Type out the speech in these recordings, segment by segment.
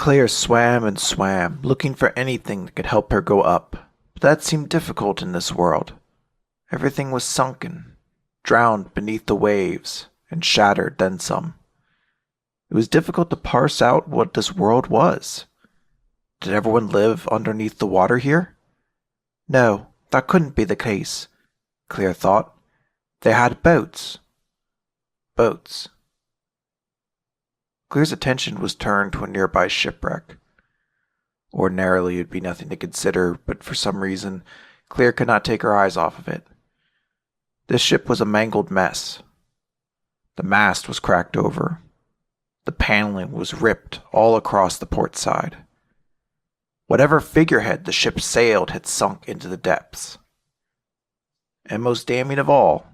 Claire swam and swam, looking for anything that could help her go up, but that seemed difficult in this world. Everything was sunken, drowned beneath the waves, and shattered then some. It was difficult to parse out what this world was. Did everyone live underneath the water here? No, that couldn't be the case, Claire thought. They had boats. Boats. Claire's attention was turned to a nearby shipwreck. Ordinarily, it would be nothing to consider, but for some reason, Claire could not take her eyes off of it. This ship was a mangled mess. The mast was cracked over. The paneling was ripped all across the port side. Whatever figurehead the ship sailed had sunk into the depths. And most damning of all,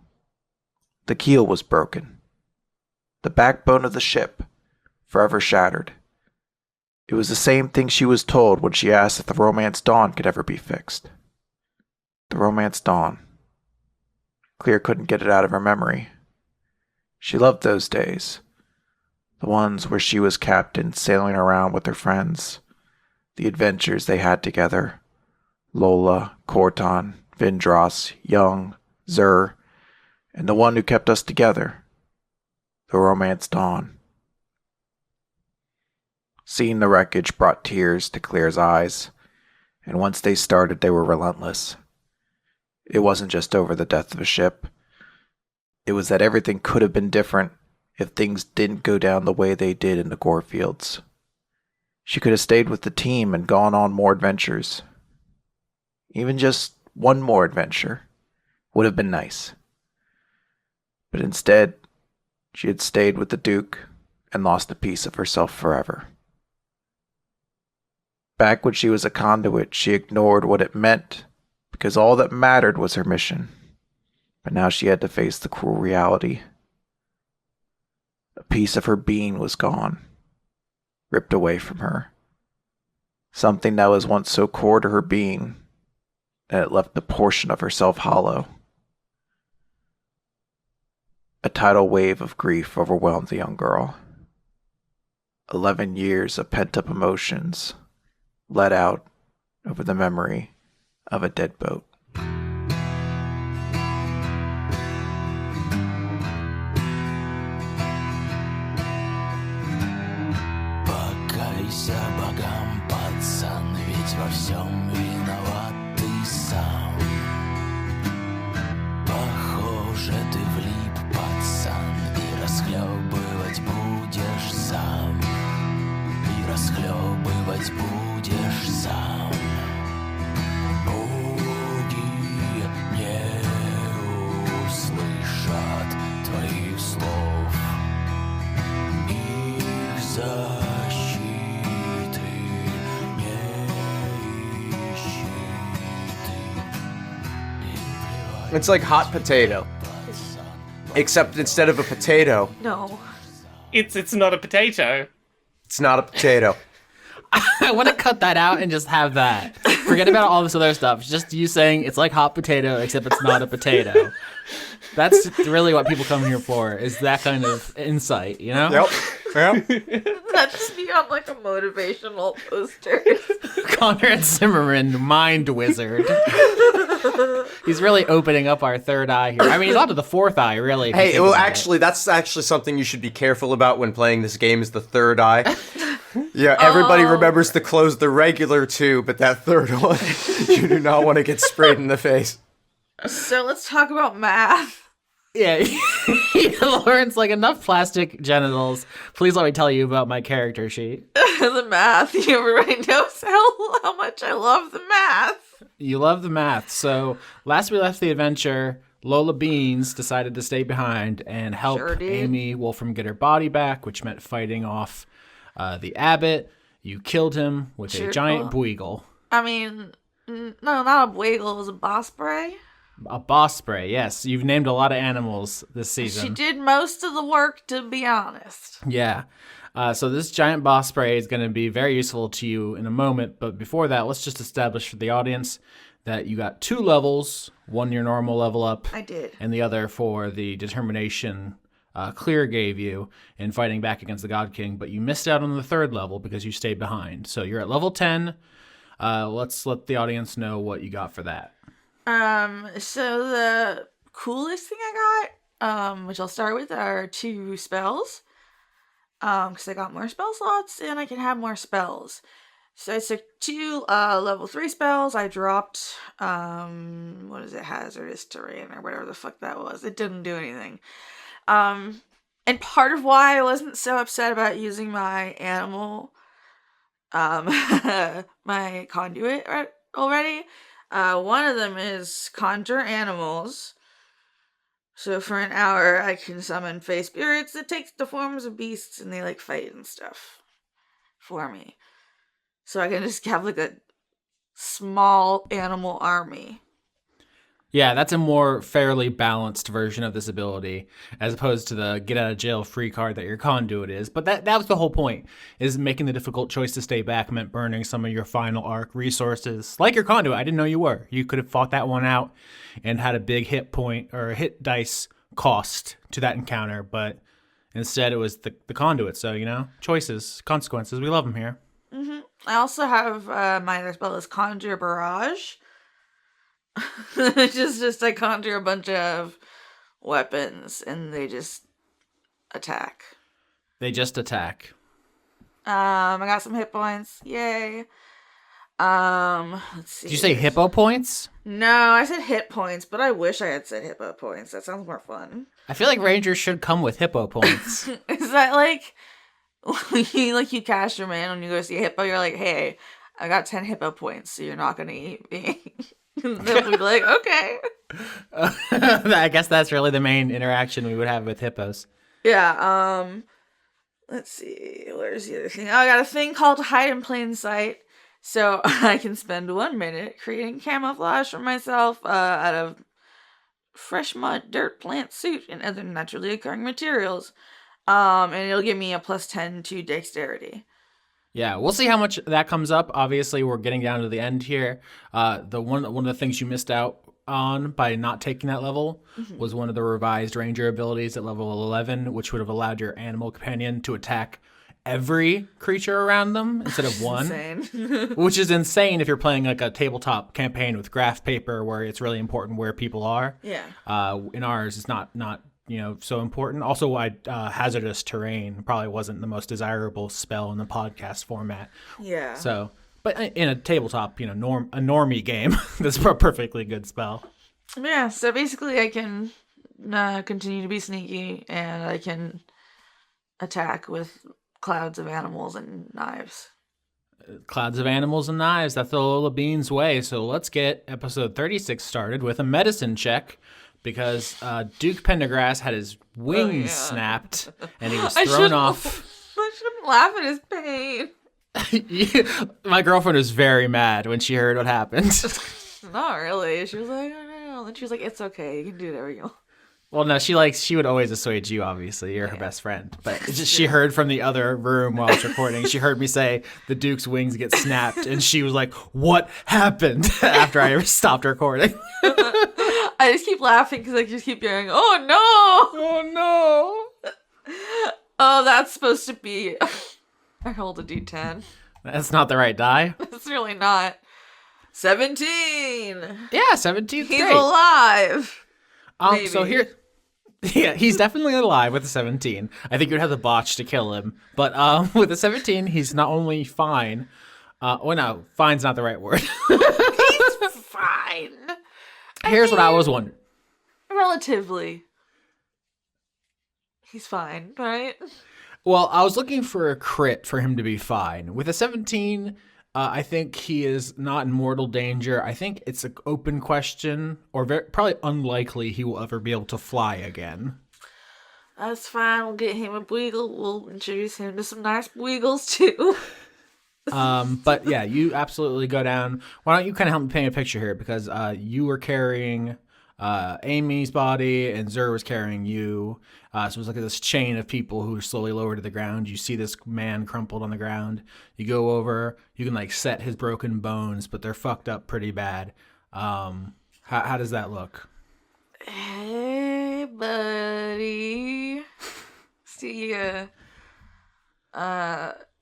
the keel was broken. The backbone of the ship, forever shattered. It was the same thing she was told when she asked if the Romance Dawn could ever be fixed. The Romance Dawn. Claire couldn't get it out of her memory. She loved those days. The ones where she was captain sailing around with her friends. The adventures they had together. Lola, Corton, Vindrass, Young, Zur, and the one who kept us together. The Romance Dawn. Seeing the wreckage brought tears to Claire's eyes, and once they started, they were relentless. It wasn't just over the death of a ship. It was that everything could have been different if things didn't go down the way they did in the gore fields. She could have stayed with the team and gone on more adventures. Even just one more adventure would have been nice. But instead, she had stayed with the Duke and lost a piece of herself forever. Back when she was a conduit, she ignored what it meant because all that mattered was her mission. But now she had to face the cruel reality. A piece of her being was gone, ripped away from her. Something that was once so core to her being that it left a portion of herself hollow. A tidal wave of grief overwhelmed the young girl. 11 years of pent-up emotions let out over the memory of a dead boat. Покайся богам, пацан, ведь во всем виноват ты сам. Похоже, ты влип, пацан, и расхлебывать будешь сам. И расхлебывать будешь сам. Боги не услышат твоих слов. Их защиты не ищи ты. It's like hot potato. Except instead of a potato, No. It's not a potato. it's not a potato. I want to cut that out and just have that. Forget about all this other stuff. Just you saying it's like hot potato, except it's not a potato. That's really what people come here for, is that kind of insight, you know? Yep. Yep. That should be on like a motivational poster. Conrad Zimmerman, mind wizard. He's really opening up our third eye here. I mean, he's onto the fourth eye, really. if you Hey, think well, about it. actually, that's actually something you should be careful about when playing this game is the third eye. Yeah, everybody remembers to close the regular two, but that third one, you do not want to get sprayed in the face. So let's talk about math. Yeah, Lauren's like, enough plastic genitals. Please let me tell you about my character sheet. The math. Everybody knows how much I love the math. You love the math. So last we left the adventure, Lola Beans decided to stay behind and help Sure did. Amy Wolfram get her body back, which meant fighting off the abbot. You killed him with a Sure giant did. buigle. I mean, no, not a wiggle. It was a boss spray. A boss spray, yes. You've named a lot of animals this season. She did most of the work, to be honest. Yeah. So this giant boss spray is going to be very useful to you in a moment. But before that, let's just establish for the audience that you got 2 levels. One your normal level up. I did. And the other for the determination Clear gave you in fighting back against the God King, but you missed out on the 3rd level because you stayed behind. So you're at level 10. Let's let the audience know what you got for that. So the coolest thing I got, which I'll start with, are 2 spells. Because I got more spell slots and I can have more spells. So I took 2 level 3 spells. I dropped hazardous terrain or whatever the fuck that was. It didn't do anything. And part of why I wasn't so upset about using my animal, my conduit already. One of them is conjure animals. So for an hour, I can summon fey spirits that take the forms of beasts and they like fight and stuff for me. So I can just have like a small animal army. Yeah, that's a more fairly balanced version of this ability, as opposed to the get out of jail free card that your conduit is. But that was the whole point, is making the difficult choice to stay back meant burning some of your final arc resources. Like your conduit, I didn't know you were. You could have fought that one out and had a big hit point or a hit dice cost to that encounter, but instead it was the conduit. So, choices, consequences, we love them here. Mm-hmm. I also have my other spell is Conjure Barrage. Which is just I conjure a bunch of weapons and they just attack. They just attack. I got some hit points. Yay. Let's see. Did you say hippo points? No, I said hit points, but I wish I had said hippo points. That sounds more fun. I feel like Rangers should come with hippo points. Is that like you cash your man when you go see a hippo, you're like, hey, I got 10 hippo points, so you're not gonna eat me. They'll be like, okay. I guess that's really the main interaction we would have with hippos. Yeah, let's see, where's the other thing? Oh, I got a thing called Hide in Plain Sight. So I can spend 1 minute creating camouflage for myself out of fresh mud, dirt, plant, suit, and other naturally occurring materials. And it'll give me a +10 to dexterity. Yeah, we'll see how much that comes up. Obviously, we're getting down to the end here. One of the things you missed out on by not taking that level was one of the revised ranger abilities at level 11, which would have allowed your animal companion to attack every creature around them instead of one. Insane. Which is insane if you're playing like a tabletop campaign with graph paper where it's really important where people are. Yeah. In ours, it's not so important. Also, why hazardous terrain probably wasn't the most desirable spell in the podcast format. Yeah. So, but in a tabletop, a normie game, that's a perfectly good spell. Yeah, so basically I can continue to be sneaky, and I can attack with clouds of animals and knives. Clouds of animals and knives, that's the Lola Beans way. So let's get episode 36 started with a medicine check. Because Duke Pendergrass had his wings snapped, and he was thrown off. I shouldn't laugh at his pain. My girlfriend was very mad when she heard what happened. Not really. She was like, oh no. And she was like, it's okay. You can do whatever you want. Well, no, she would always assuage you, obviously. You're her best friend. But it's just, she heard from the other room while I was recording. She heard me say the Duke's wings get snapped, and she was like, what happened? After I stopped recording. I just keep laughing because I just keep hearing, oh no! Oh no! Oh, that's supposed to be... I rolled a d10. That's not the right die. It's really not. 17! Yeah, 17. He's alive! Maybe. So here... Yeah, he's definitely alive with a 17. I think you'd have the botch to kill him. But with a 17, he's not only fine... no, fine's not the right word. He's fine. Here's what I was wondering. Relatively. He's fine, right? Well, I was looking for a crit for him to be fine. With a 17, I think he is not in mortal danger. I think it's an open question, or probably unlikely he will ever be able to fly again. That's fine. We'll get him a Beagle. We'll introduce him to some nice Beagles, too. But yeah, you absolutely go down. Why don't you kind of help me paint a picture here? Because you were carrying Amy's body and Zur was carrying you. So it was like this chain of people who are slowly lowered to the ground. You see this man crumpled on the ground. You go over, you can like set his broken bones, but they're fucked up pretty bad. How does that look? Hey, buddy. See your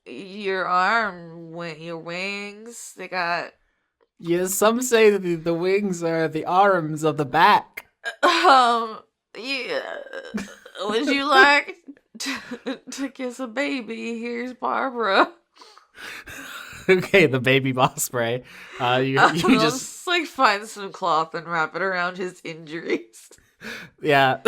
your wings. They got. Yes, some say that the wings are the arms of the back. Yeah. Would you like to kiss a baby? Here's Barbara. Okay, the baby boss spray. You I'll just like find some cloth and wrap it around his injuries. yeah.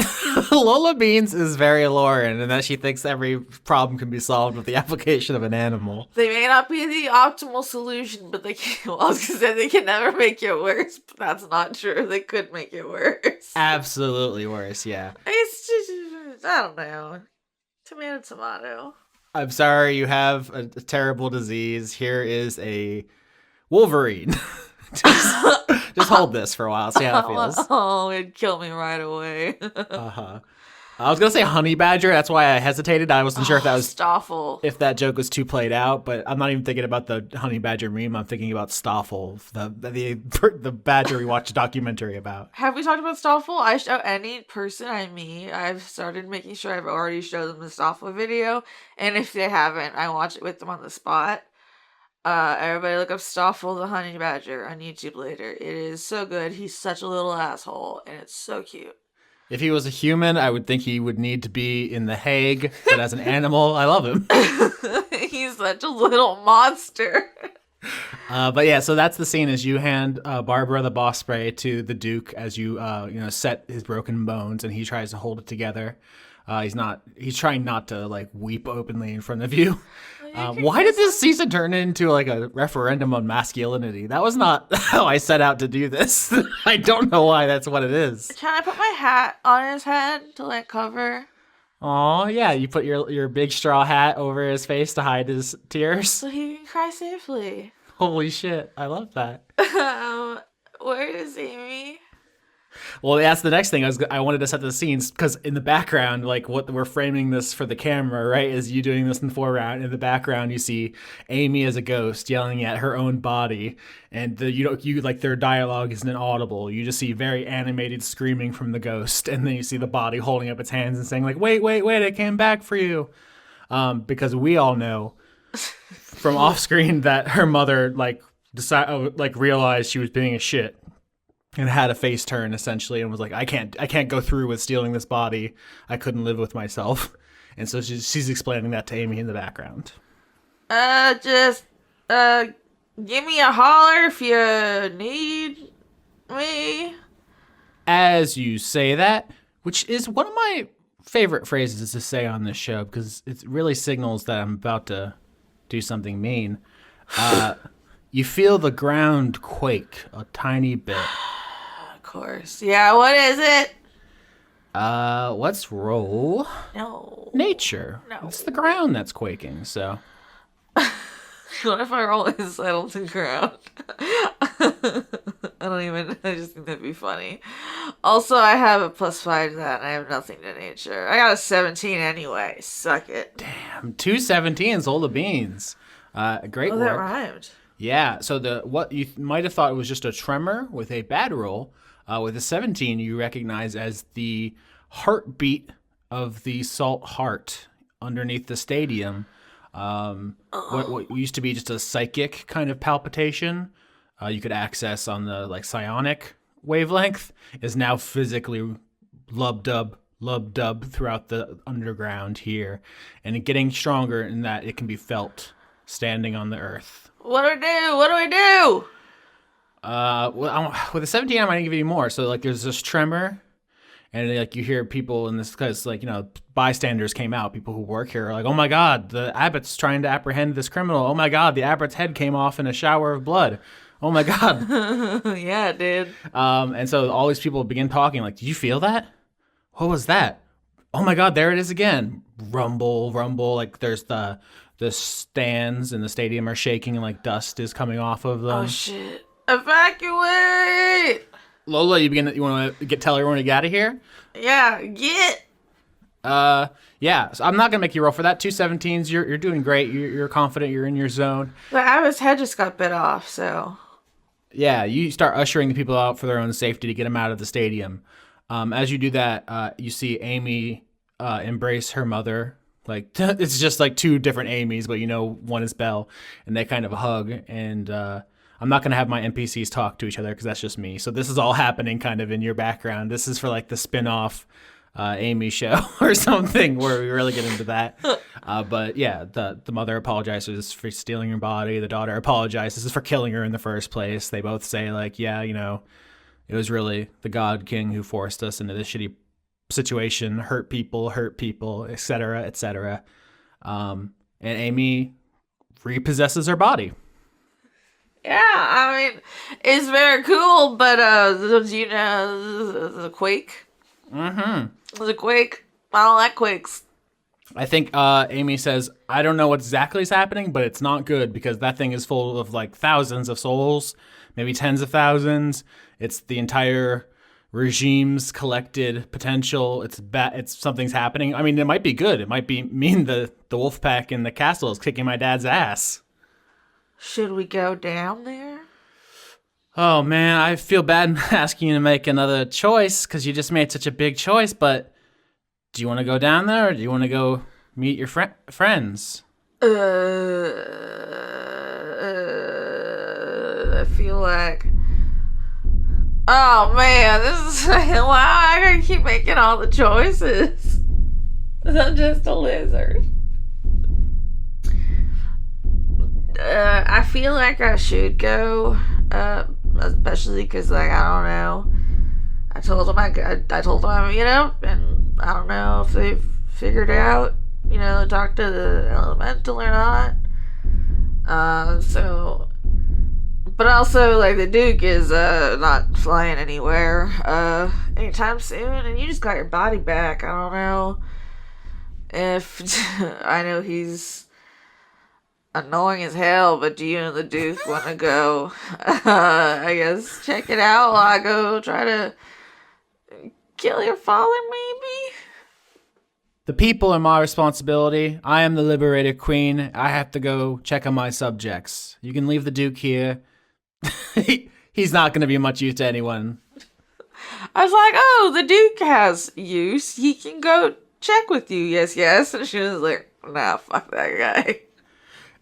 Lola Beans is very alluring in that she thinks every problem can be solved with the application of an animal. They may not be the optimal solution, but they can. Well, I was gonna say they can never make it worse, but that's not true. They could make it worse. Absolutely worse, yeah. It's just, I don't know. Tomato. I'm sorry you have a terrible disease. Here is a Wolverine. Just hold this for a while, see how it feels. Oh, it'd kill me right away. Uh-huh. I was gonna say honey badger. That's why I hesitated. I wasn't sure if that was Stoffel. if that joke was too played out, but I'm not even thinking about the honey badger meme. I'm thinking about Stoffel, the badger we watched a documentary about. Have we talked about Stoffel? I show any person I meet, I've started making sure I've already showed them the Stoffel video, and if they haven't, I watch it with them on the spot. Everybody look up Stoffel the honey badger on YouTube later. It is so good. He's such a little asshole, and it's so cute. If he was a human, I would think he would need to be in The Hague, but as an animal, I love him. He's such a little monster. But yeah, so that's the scene as you hand Barbara the boss spray to the Duke as you set his broken bones, and he tries to hold it together. He's trying not to like weep openly in front of you. Why did this season turn into like a referendum on masculinity? That was not how I set out to do this. I don't know why that's what it is. Can I put my hat on his head to like cover? Oh yeah, you put your big straw hat over his face to hide his tears. So he can cry safely. Holy shit, I love that. Where is Amy? Well, that's the next thing. I wanted to set the scenes because in the background, like what we're framing this for the camera, right, is you doing this in the foreground. In the background, you see Amy as a ghost yelling at her own body, and you like their dialogue isn't audible. You just see very animated screaming from the ghost, and then you see the body holding up its hands and saying like, "Wait, I came back for you," because we all know from off screen that her mother realized she was being a shit. And had a face turn essentially, and was like, "I can't go through with stealing this body. I couldn't live with myself." And so she's explaining that to Amy in the background. Just give me a holler if you need me. As you say that, which is one of my favorite phrases to say on this show because it really signals that I'm about to do something mean. You feel the ground quake a tiny bit. Course. Yeah, what is it? Let's roll No. nature. No. It's the ground that's quaking, so. What if I roll insight on the ground? I just think that'd be funny. Also, I have a +5 to that, and I have nothing to nature. I got a 17 anyway. Suck it. Damn, 2 17s, Lola Beans. Great Oh, work. that rhymed. Yeah, so what you might have thought was just a tremor with a bad roll, with a 17 you recognize as the heartbeat of the salt heart underneath the stadium. What used to be just a psychic kind of palpitation you could access on the like psionic wavelength is now physically lub-dub throughout the underground here, and getting stronger in that it can be felt standing on the earth. What do I do? With a 17, I might give you more. So like, there's this tremor, and like you hear people in this because like bystanders came out. People who work here are like, "Oh my God, the abbot's trying to apprehend this criminal. Oh my God, the abbot's head came off in a shower of blood. Oh my God." Yeah, dude. And so all these people begin talking. Like, "Did you feel that? What was that? Oh my God, there it is again. Rumble. Like there's the stands in the stadium are shaking and like dust is coming off of them." Oh shit! Evacuate! Lola, you want to tell everyone to get out of here? Yeah, get. Yeah. So I'm not gonna make you roll for that. 2 17s. You're doing great. You're confident. You're in your zone. The abbot's head just got bit off, so. Yeah. You start ushering the people out for their own safety to get them out of the stadium. As you do that, you see Amy embrace her mother. Like it's just like two different Amy's, but one is Belle, and they kind of hug. And I'm not gonna have my NPCs talk to each other because that's just me. So this is all happening kind of in your background. This is for like the spin-off Amy show or something where we really get into that. But yeah, the mother apologizes for stealing her body. The daughter apologizes for killing her in the first place. They both say like, yeah, it was really the God King who forced us into this shitty situation, hurt people, etc., etc. And Amy repossesses her body. Yeah, I mean, it's very cool, but the quake? The quake? I don't like quakes. I think Amy says, I don't know what exactly is happening, but it's not good because that thing is full of like thousands of souls, maybe tens of thousands. It's the entire regime's collected potential. It's something's happening. I mean, it might be good. It might mean the Wolfpack in the castle is kicking my dad's ass. Should we go down there? Oh man, I feel bad asking you to make another choice because you just made such a big choice, but do you want to go down there or do you want to go meet your friends? I feel like... Oh man, this is why I gotta keep making all the choices. I'm just a lizard. I feel like I should go, especially because like I don't know. I told them I told them I meet up, and I don't know if they've figured out, talk to the elemental or not. But also, like, the Duke is not flying anywhere anytime soon, and you just got your body back. I don't know if... I know he's annoying as hell, but do you and the Duke want to go, I guess, check it out while I go try to kill your father, maybe? The people are my responsibility. I am the liberated queen. I have to go check on my subjects. You can leave the Duke here. He's not going to be much use to anyone. I was like, oh, the Duke has use. He can go check with you. Yes. And she was like, nah, fuck that guy.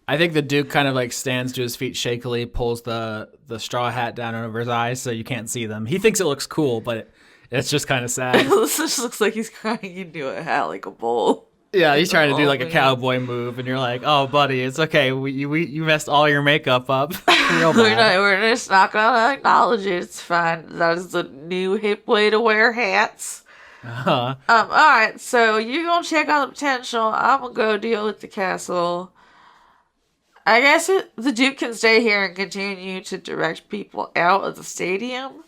I think the Duke kind of like stands to his feet shakily, pulls the straw hat down over his eyes so you can't see them. He thinks it looks cool, but it's just kind of sad. This just looks like he's crying into a hat like a bull. Yeah, he's trying to do like a cowboy move, and you're like, "Oh, buddy, it's okay. You messed all your makeup up. Real bad." We're just not gonna acknowledge it. It's fine. That is the new hip way to wear hats. Uh-huh. All right. So you're gonna check on the potential. I'm gonna go deal with the castle. I guess the Duke can stay here and continue to direct people out of the stadium.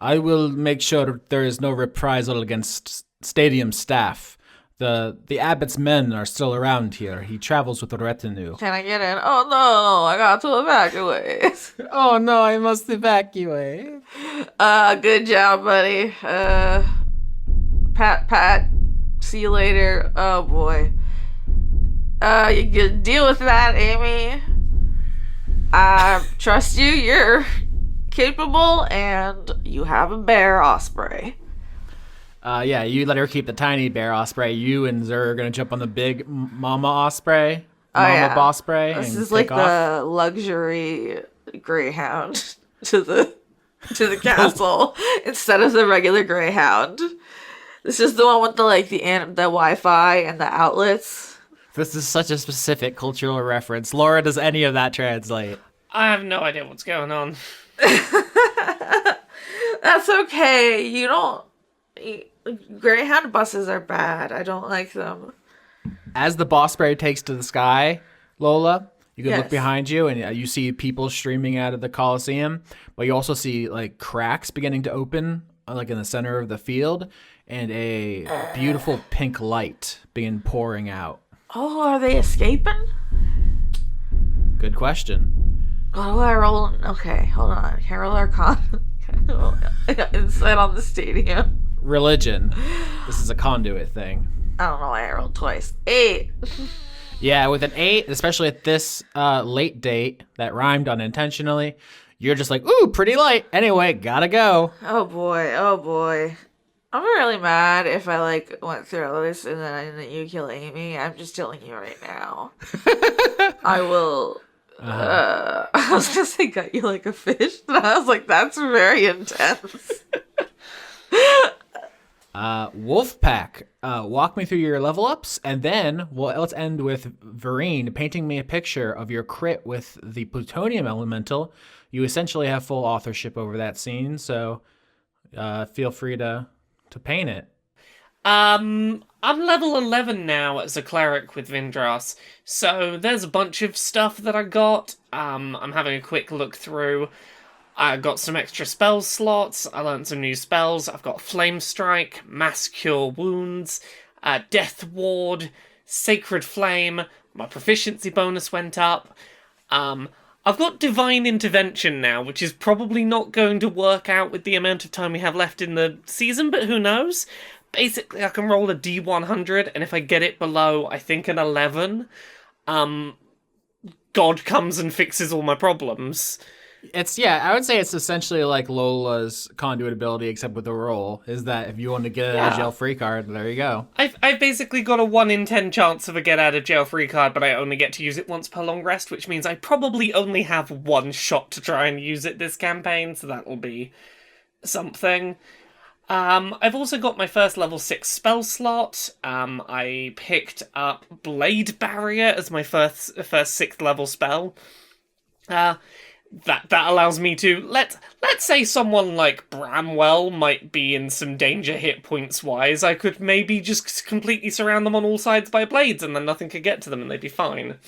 I will make sure there is no reprisal against stadium staff. The abbot's men are still around here. He travels with a retinue. Can I get in? Oh no, I got to evacuate. Oh no, I must evacuate. Good job, buddy. Pat. See you later. Oh boy. You can deal with that, Amy. I trust you. You're capable, and you have a bear osprey. Yeah, you let her keep the tiny bear osprey. You and Zer are gonna jump on the big mama osprey, osprey. This is like the luxury greyhound to the castle instead of the regular greyhound. This is the one with the Wi-Fi and the outlets. This is such a specific cultural reference. Laura, does any of that translate? I have no idea what's going on. That's okay. You don't... Greyhound buses are bad. I don't like them. As the osprey takes to the sky, Lola, you can Yes. look behind you and you see people streaming out of the Coliseum, but you also see like cracks beginning to open like in the center of the field and a beautiful pink light begin pouring out. Oh, are they escaping? Good question. Oh, I roll... Okay, hold on. Can I roll Arcana? Inside on the stadium. Religion. This is a conduit thing. I don't know why I rolled twice. 8. Yeah, with an 8, especially at this late date that rhymed unintentionally, you're just like, ooh, pretty light. Anyway, gotta go. Oh boy. I'm really mad if I went through all this and then I didn't you kill Amy. I'm just telling you right now. I will. I was gonna say gut you like a fish, and I was like, that's very intense. Wolfpack, walk me through your level ups, and then let's end with Vireen painting me a picture of your crit with the plutonium elemental. You essentially have full authorship over that scene, so feel free to paint it. I'm level 11 now as a cleric with Vindrass, so there's a bunch of stuff that I got. I'm having a quick look through. I got some extra spell slots, I learned some new spells. I've got Flame Strike, Mass Cure Wounds, Death Ward, Sacred Flame, my proficiency bonus went up. I've got Divine Intervention now, which is probably not going to work out with the amount of time we have left in the season, but who knows? Basically, I can roll a D100, and if I get it below, I think, an 11, God comes and fixes all my problems. I would say it's essentially like Lola's conduit ability, except with a roll, is that if you want to get a jail-free card, there you go. I've basically got a 1 in 10 chance of a get-out-of-jail-free card, but I only get to use it once per long rest, which means I probably only have one shot to try and use it this campaign, so that'll be something. I've also got my first level 6 spell slot. I picked up Blade Barrier as my first 6th level spell. That allows me to let's say someone like Bramwell might be in some danger hit points wise. I could maybe just completely surround them on all sides by blades, and then nothing could get to them, and they'd be fine.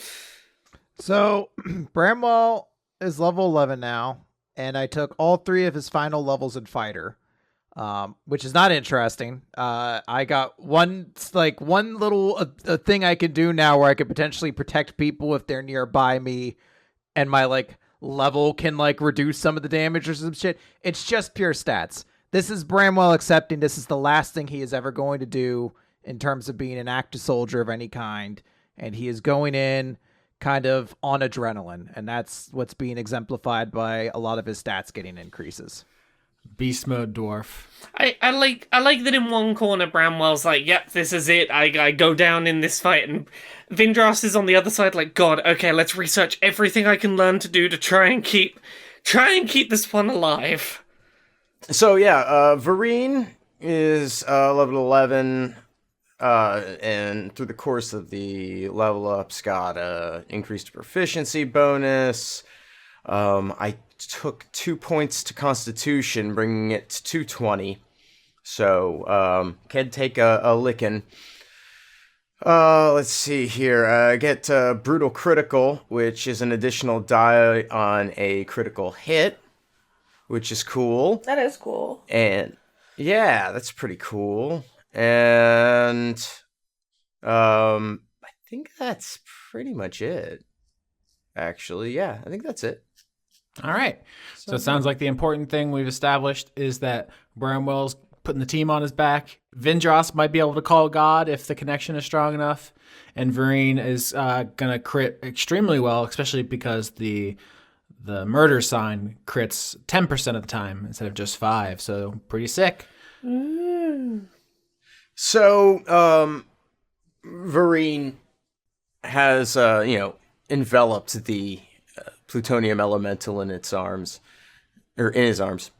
So Bramwell is level 11 now, and I took all 3 of his final levels in fighter. Which is not interesting. I got one little thing I can do now where I could potentially protect people if they're nearby me, and my level can reduce some of the damage or some shit. It's just pure stats. This is Bramwell accepting this is the last thing he is ever going to do in terms of being an active soldier of any kind, and he is going in kind of on adrenaline, and that's what's being exemplified by a lot of his stats getting increases. Beast mode dwarf. I like that in one corner Bramwell's like, yep, this is it. I go down in this fight, and Vindrass is on the other side like, God, okay, let's research everything I can learn to do to try and keep this one alive. So yeah, Vireen is level 11, and through the course of the level ups, got a increased proficiency bonus. I took 2 points to Constitution, bringing it to 220. So, can take a licking. Let's see here. I get Brutal Critical, which is an additional die on a critical hit, which is cool. That is cool. And, yeah, that's pretty cool. And, I think that's pretty much it. Actually, yeah, I think that's it. All right. So it sounds like the important thing we've established is that Bramwell's putting the team on his back. Vindrass might be able to call God if the connection is strong enough. And Vireen is going to crit extremely well, especially because the murder sign crits 10% of the time instead of just 5. So pretty sick. So, Vireen has, enveloped the plutonium elemental in its arms, or in his arms,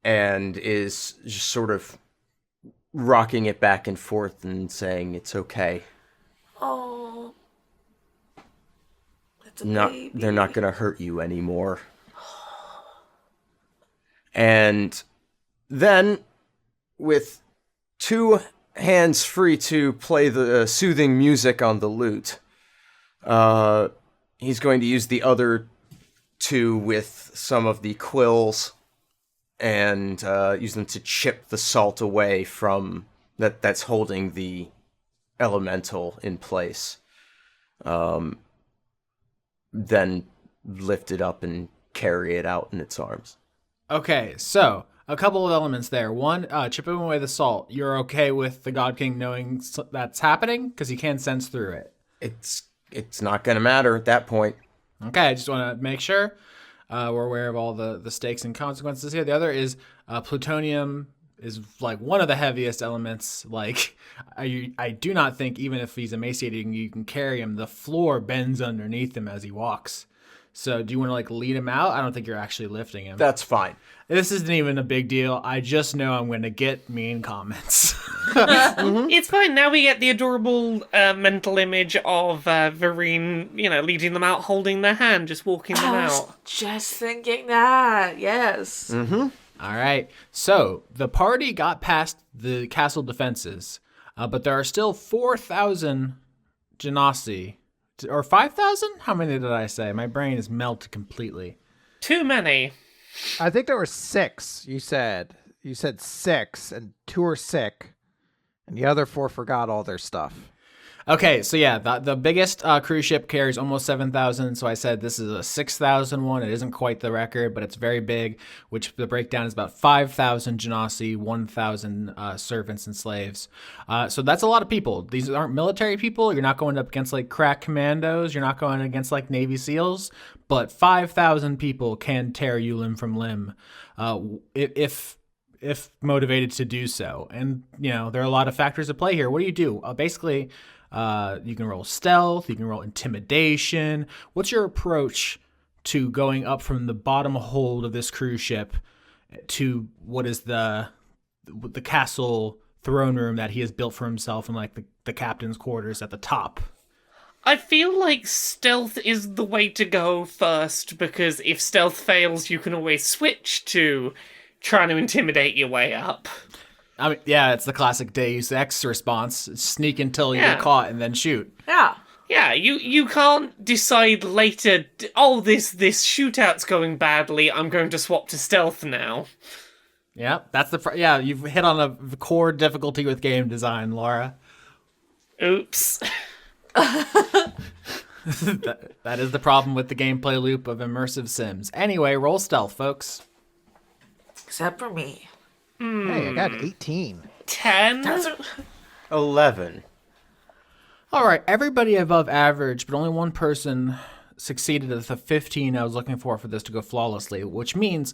and is just sort of rocking it back and forth and saying it's okay. Oh, it's a baby. They're not gonna hurt you anymore. And then, with 2 hands free to play the soothing music on the lute, he's going to use the other 2 with some of the quills and use them to chip the salt away from that's holding the elemental in place. Then lift it up and carry it out in its arms. Okay, so a couple of elements there. One, chipping away the salt. You're okay with the God King knowing that's happening? Because he can sense through it. It's not going to matter at that point. Okay, I just want to make sure we're aware of all the stakes and consequences here. The other is plutonium is like one of the heaviest elements. Like, I do not think even if he's emaciating, you can carry him. The floor bends underneath him as he walks. So do you want to like lead him out? I don't think you're actually lifting him. That's fine. This isn't even a big deal. I just know I'm going to get mean comments. It's fine. Now we get the adorable mental image of Vireen, leading them out, holding their hand, just walking them I was out. just thinking that. Yes. All right. So the party got past the castle defenses, but there are still 4,000 genasi. Or 5,000? How many did I say? My brain is melted completely. Too many. I think there were 6. You said 6, and 2 are sick, and the other 4 forgot all their stuff. Okay, so yeah, the biggest cruise ship carries almost 7,000, so I said this is a 6,000 one. It isn't quite the record, but it's very big, which the breakdown is about 5,000 genasi, 1,000 servants and slaves. So that's a lot of people. These aren't military people. You're not going up against like crack commandos. You're not going against like Navy SEALs, but 5,000 people can tear you limb from limb if motivated to do so. And, there are a lot of factors at play here. What do you do? Basically... you can roll stealth, you can roll intimidation. What's your approach to going up from the bottom hold of this cruise ship to what is the castle throne room that he has built for himself and like the captain's quarters at the top? I feel like stealth is the way to go first, because if stealth fails, you can always switch to trying to intimidate your way up. I mean, yeah, it's the classic Deus Ex response. Sneak until you get caught and then shoot. Yeah. Yeah, you can't decide later, this shootout's going badly, I'm going to swap to stealth now. Yeah, that's you've hit on a core difficulty with game design, Laura. Oops. That is the problem with the gameplay loop of immersive Sims. Anyway, roll stealth, folks. Except for me. Hey, I got 18. 10? 11. All right, everybody above average, but only one person succeeded at the 15 I was looking for this to go flawlessly, which means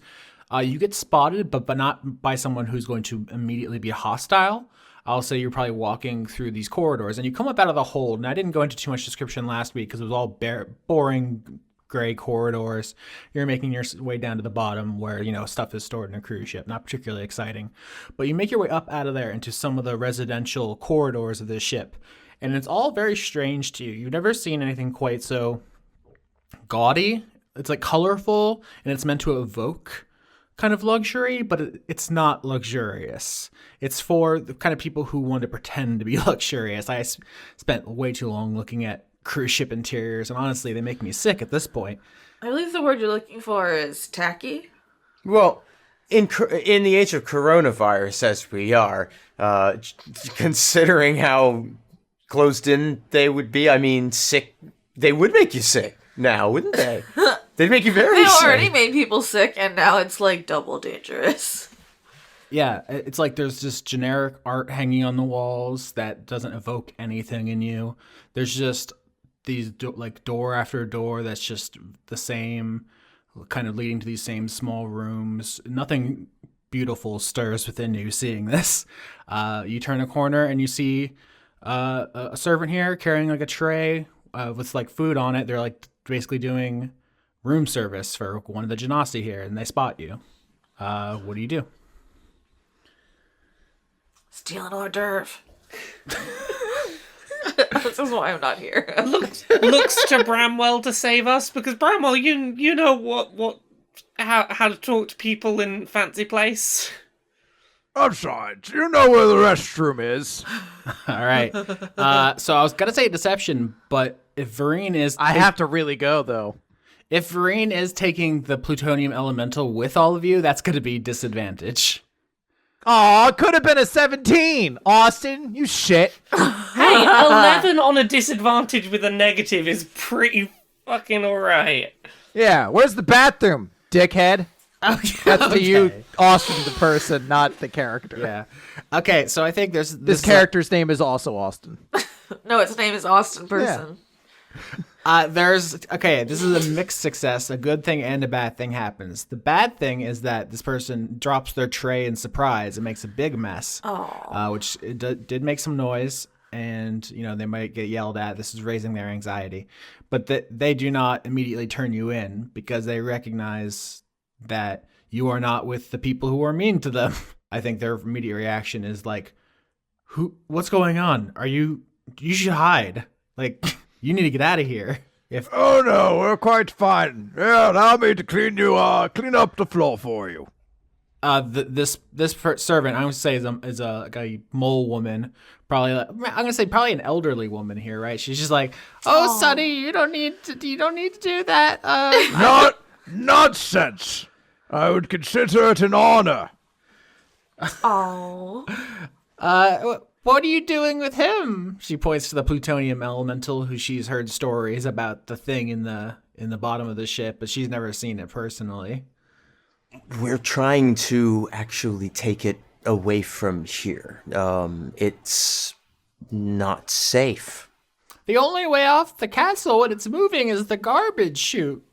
you get spotted, but not by someone who's going to immediately be hostile. I'll say you're probably walking through these corridors, and you come up out of the hold, and I didn't go into too much description last week because it was all boring gray corridors. You're making your way down to the bottom where, stuff is stored in a cruise ship. Not particularly exciting. But you make your way up out of there into some of the residential corridors of this ship. And it's all very strange to you. You've never seen anything quite so gaudy. It's like colorful, and it's meant to evoke kind of luxury, but it's not luxurious. It's for the kind of people who want to pretend to be luxurious. I spent way too long looking at cruise ship interiors, and honestly, they make me sick at this point. I believe the word you're looking for is tacky. Well, in the age of coronavirus, as we are, considering how closed in they would be, I mean, sick, they would make you sick now, wouldn't they? They'd make you very They sick. already made people sick, and now it's like double dangerous. Yeah, it's like there's just generic art hanging on the walls that doesn't evoke anything in you. There's just these door after door that's just the same, kind of leading to these same small rooms. Nothing beautiful stirs within you seeing this. You turn a corner and you see a servant here carrying like a tray with like food on it. They're like basically doing room service for one of the genasi here, and they spot you. What do you do? Steal an hors d'oeuvre. This is why I'm not here. Looks to Bramwell to save us, because Bramwell, you know how to talk to people in fancy place. I'm sorry, do you know where the restroom is? All right. So I was gonna say deception, but if Vireen is, I have to really go, though. If Vireen is taking the plutonium elemental with all of you, that's gonna be disadvantage. Aw, it could have been a 17. Austin, you shit. Hey, 11 on a disadvantage with a negative is pretty fucking alright. Yeah, where's the bathroom, dickhead? Okay. That's to you, Austin, the person, not the character. Yeah. Okay, so I think there's This character's name is also Austin. No, its name is Austin Person. This is a mixed success. A good thing and a bad thing happens. The bad thing is that this person drops their tray in surprise and makes a big mess, which did make some noise, and they might get yelled at. This is raising their anxiety, but they do not immediately turn you in because they recognize that you are not with the people who are mean to them. I think their immediate reaction is like, what's going on? You should hide. Like, you need to get out of here. Oh no, we're quite fine. Yeah, allow me to clean up the floor for you. This servant, I'm gonna say is a mole woman. Probably, I'm gonna say probably an elderly woman here, right? She's just like, "Oh, Sonny, you don't need to do that." Not nonsense. I would consider it an honor. Oh. What are you doing with him? She points to the plutonium elemental, who she's heard stories about the thing in the bottom of the ship, but she's never seen it personally. We're trying to actually take it away from here. It's not safe. The only way off the castle when it's moving is the garbage chute.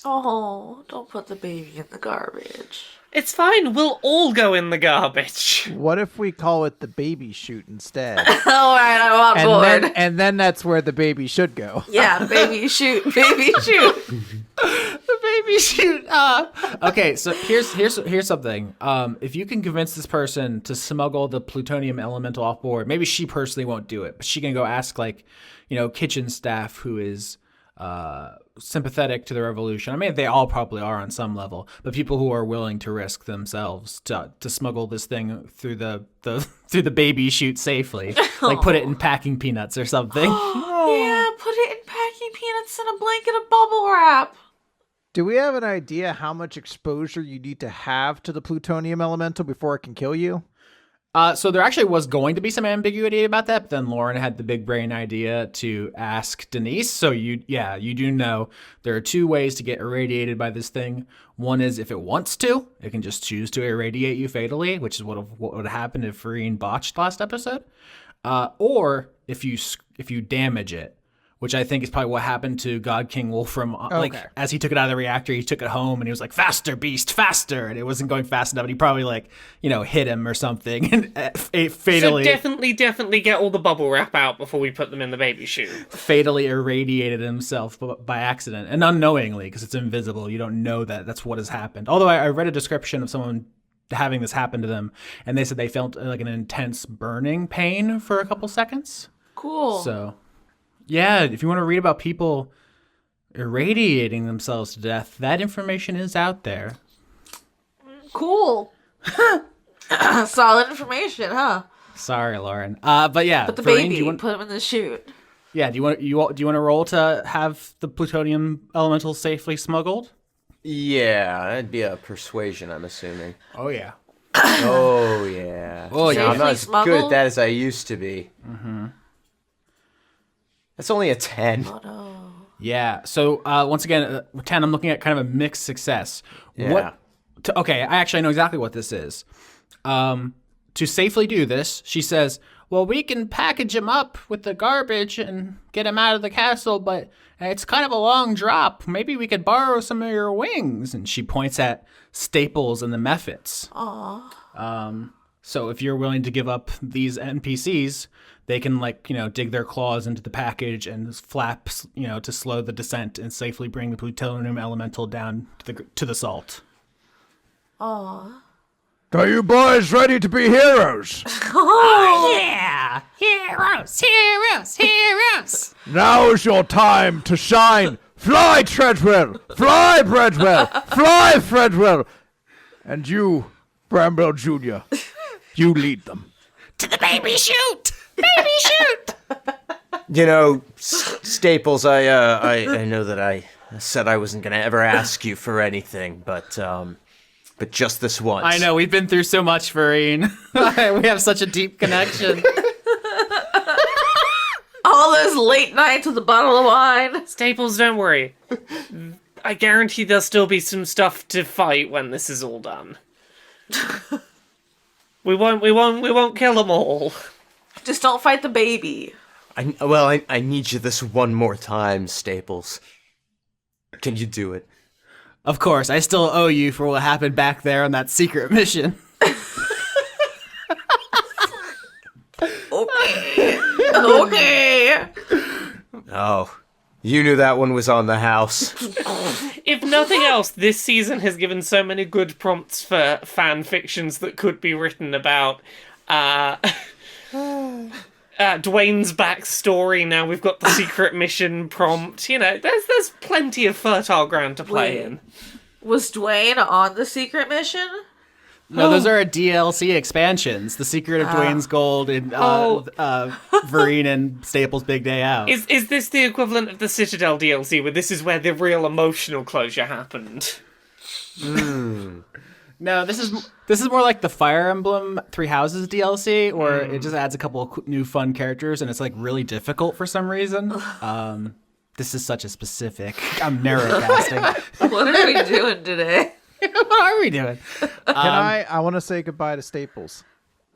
Oh, don't put the baby in the garbage. It's fine, we'll all go in the garbage. What if we call it the baby chute instead? All right, I'm on board. And then that's where the baby should go. Yeah, baby shoot, baby shoot. The baby chute. Okay, so here's something. If you can convince this person to smuggle the plutonium elemental off board, maybe she personally won't do it, but she can go ask kitchen staff who is sympathetic to the revolution. I mean, they all probably are on some level, but people who are willing to risk themselves to smuggle this thing through the baby chute safely, like put it in packing peanuts or something. Yeah, put it in packing peanuts in a blanket of bubble wrap. Do we have an idea how much exposure you need to have to the plutonium elemental before it can kill you? So there actually was going to be some ambiguity about that, but then Lauren had the big brain idea to ask Denise. So you do know there are two ways to get irradiated by this thing. One is if it wants to, it can just choose to irradiate you fatally, which is what would happen if Vireen botched last episode. Or if you damage it, which I think is probably what happened to God King Wolfram. As he took it out of the reactor, he took it home and he was like, "Faster, beast, faster!" And it wasn't going fast enough. And he probably hit him or something and fatally. So definitely get all the bubble wrap out before we put them in the baby chute. Fatally irradiated himself by accident and unknowingly because it's invisible. You don't know that's what has happened. Although I read a description of someone having this happen to them, and they said they felt like an intense burning pain for a couple seconds. Cool. So. Yeah, if you want to read about people irradiating themselves to death, that information is out there. Cool. Solid information, huh? Sorry, Lauren. But yeah, But the Vireen, baby, put him in the chute. Yeah, do you want to roll to have the plutonium elemental safely smuggled? Yeah, that'd be a persuasion, I'm assuming. Oh yeah. Oh yeah. Oh yeah. I'm not as Smuggled? good at that as I used to be. Mm-hmm. That's only a 10. Yeah. So once again, 10. I'm looking at kind of a mixed success. Yeah. Okay, I actually know exactly what this is. To safely do this, she says, "Well, we can package him up with the garbage and get him out of the castle, but it's kind of a long drop. Maybe we could borrow some of your wings." And she points at Staples and the Mephits. Aw. So if you're willing to give up these NPCs, they can dig their claws into the package and flap, to slow the descent and safely bring the plutonium elemental down to the salt. Aw. Are you boys ready to be heroes? Oh yeah! Heroes! Heroes! Heroes! Now is your time to shine. Fly, Treadwell! Fly, Breadwell! Fly, Fredwell! And you, Bramwell Jr., you lead them. To the baby chute! Baby chute! Staples, I know that I said I wasn't going to ever ask you for anything, but just this once. I know, we've been through so much, Vireen. We have such a deep connection. All those late nights with a bottle of wine. Staples, don't worry. I guarantee there'll still be some stuff to fight when this is all done. We won't kill them all. Just don't fight the baby. I need you this one more time, Staples. Can you do it? Of course, I still owe you for what happened back there on that secret mission. Okay. Oh, you knew that one was on the house. If nothing else, this season has given so many good prompts for fan fictions that could be written about Dwayne's backstory. Now we've got the secret mission prompt. You know, there's plenty of fertile ground to play in. Was Dwayne on the secret mission? No, those are DLC expansions. The Secret of Dwayne's Gold and Vireen and Staples' Big Day Out. Is this the equivalent of the Citadel DLC, where this is where the real emotional closure happened? No, this is more like the Fire Emblem Three Houses DLC, where it just adds a couple of new fun characters, and it's like really difficult for some reason. This is such a specific. I'm narrowcasting. What are we doing today? What are we doing? Can I want to say goodbye to Staples.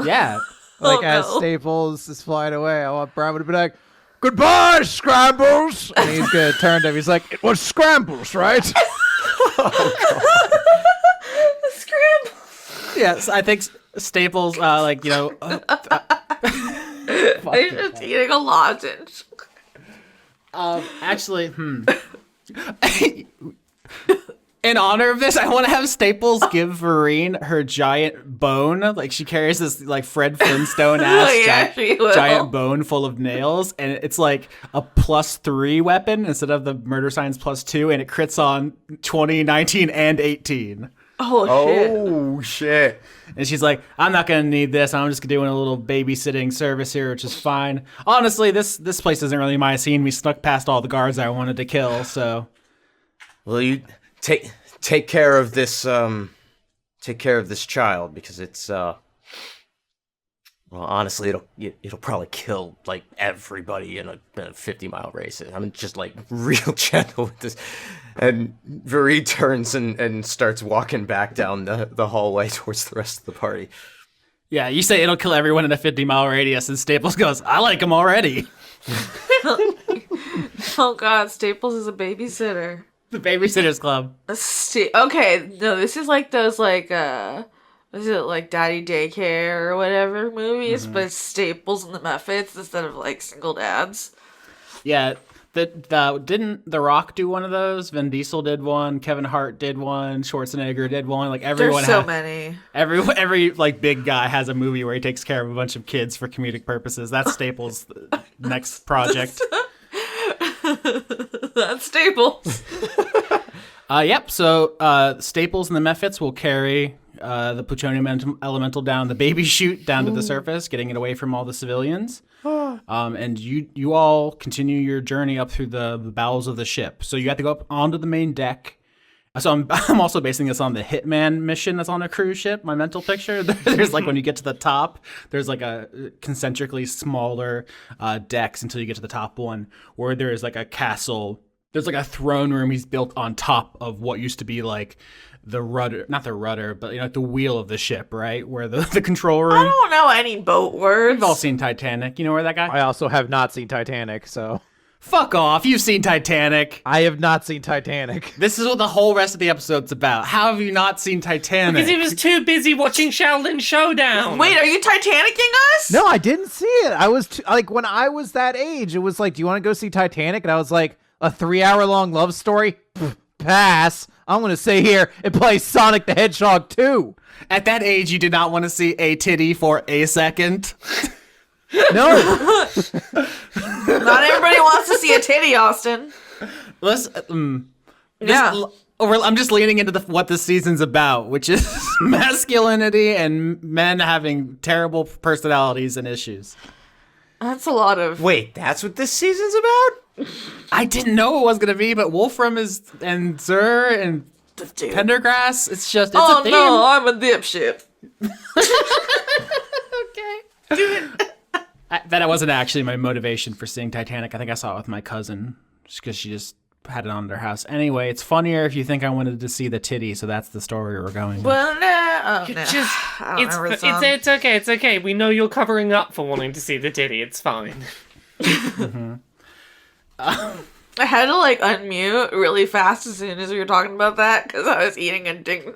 Yeah. Like, as Staples is flying away, I want Bramwell to be like, "Goodbye, Scrambles!" And he's going to turn to him. He's like, "It was Scrambles, right?" Scramble. Yes, I think Staples, Are you just eating a lozenge? Actually, in honor of this, I want to have Staples give Vireen her giant bone. Like, she carries this, like, Fred Flintstone-ass giant bone full of nails, and it's, like, a +3 weapon instead of the murder science +2, and it crits on 20, 19, and 18. Oh, shit. And she's like, "I'm not going to need this. I'm just doing a little babysitting service here, which is fine. Honestly, this place isn't really my scene. We snuck past all the guards I wanted to kill, so..." Well, you take care of this child, because it's well, honestly, it'll probably kill like everybody in a 50-mile race. I'm just like real gentle with this. And Vireen turns and starts walking back down the hallway towards the rest of the party. Yeah, you say it'll kill everyone in a 50-mile radius, and Staples goes, "I like them already." Oh God, Staples is a babysitter. The Babysitter's Club. Okay, no, this is like those like is it like Daddy Daycare or whatever movies, but it's Staples and the Muffets instead of like single dads. Yeah, didn't The Rock do one of those? Vin Diesel did one. Kevin Hart did one. Schwarzenegger did one. Like everyone. There's so many. Every like big guy has a movie where he takes care of a bunch of kids for comedic purposes. That's Staples' next project. That's Staples. Yep. So Staples and the Mephits will carry the plutonium elemental down the baby chute down to the surface, getting it away from all the civilians. And you all continue your journey up through the bowels of the ship. So you have to go up onto the main deck. So I'm also basing this on the Hitman mission that's on a cruise ship. My mental picture. There's like when you get to the top, there's like a concentrically smaller decks until you get to the top one, where there is like a castle. There's like a throne room he's built on top of what used to be like the rudder, not the rudder, but like the wheel of the ship, right? Where the control room. I don't know any boat words. We've all seen Titanic. You know where that guy? I also have not seen Titanic, so... Fuck off. You've seen Titanic. I have not seen Titanic. This is what the whole rest of the episode's about. How have you not seen Titanic? Because he was too busy watching Shaolin Showdown. Wait, are you Titanicing us? No, I didn't see it. I was like, when I was that age, it was like, "Do you want to go see Titanic?" And I was like, "A 3-hour-long love story? Pass. I'm going to say here, it plays Sonic the Hedgehog 2. At that age, you did not want to see a titty for a second. No. Not everybody wants to see a titty, Austin. I'm just leaning into what this season's about, which is masculinity and men having terrible personalities and issues. That's a lot of... Wait, that's what this season's about? I didn't know it was going to be, but Wolfram and Zur and Dude. Pendergrass, it's a theme. No, I'm a dipshit. Okay. That wasn't actually my motivation for seeing Titanic. I think I saw it with my cousin just because she just had it on their house. Anyway, it's funnier if you think I wanted to see the titty, so that's the story we're going with. Well, no. Oh, no. It's okay. It's okay. We know you're covering up for wanting to see the titty. It's fine. I had to like unmute really fast as soon as we were talking about that because I was eating a ding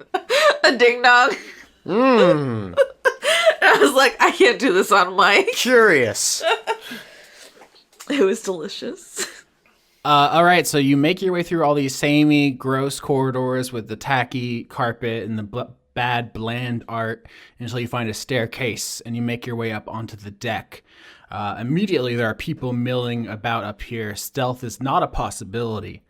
dong. Mmm. I was like, I can't do this on mic. Curious. It was delicious. All right, so you make your way through all these samey, gross corridors with the tacky carpet and the bad, bland art until you find a staircase and you make your way up onto the deck. Immediately, there are people milling about up here. Stealth is not a possibility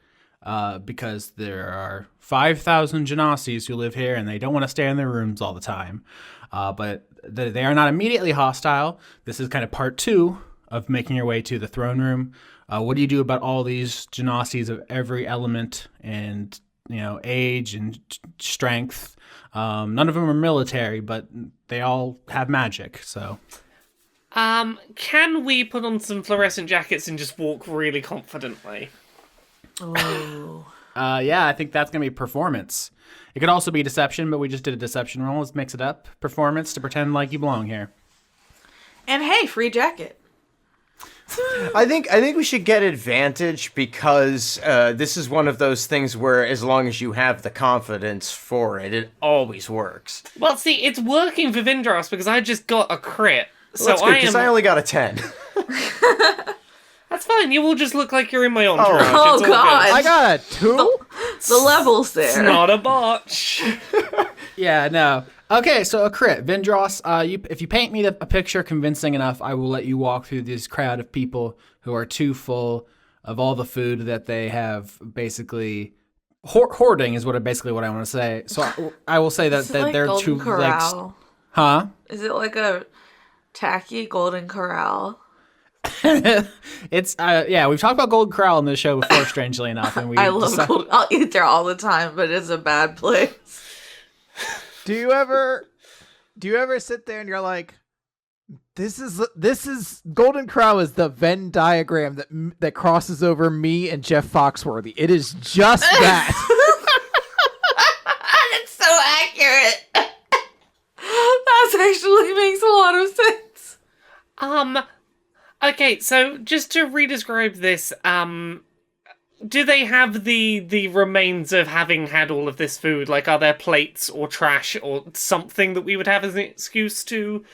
because there are 5,000 Genasis who live here and they don't want to stay in their rooms all the time. But they are not immediately hostile. This is kind of part 2 of making your way to the throne room. What do you do about all these Genasis of every element and age and strength? None of them are military, but they all have magic. So, can we put on some fluorescent jackets and just walk really confidently? Oh. Yeah, I think that's gonna be performance. It could also be deception, but we just did a deception roll. Let's mix it up. Performance to pretend like you belong here. And hey, free jacket. I think we should get advantage because this is one of those things where as long as you have the confidence for it, it always works. Well, see, it's working for Vindrass because I just got a crit. So That's good, because I only got a 10. That's fine. You will just look like you're in my entourage. Oh, It's all good. God. I got a 2? The levels there. It's not a botch. Yeah, no. Okay, so a crit. Vindrass, if you paint me a picture convincing enough, I will let you walk through this crowd of people who are too full of all the food that they have basically... hoarding is what I want to say. So I will say that like they're Golden too... Corral. Huh? Is it like a tacky Golden Corral? It's yeah, we've talked about Golden Corral in this show before, strangely enough, and I love Golden. I'll eat there all the time, but it's a bad place. Do you ever sit there and you're like, this is Golden Corral is the Venn diagram that crosses over me and Jeff Foxworthy. It is just that. It's so accurate. That actually makes a lot of sense. Okay, so just to redescribe this, do they have the remains of having had all of this food? Like, are there plates or trash or something that we would have as an excuse to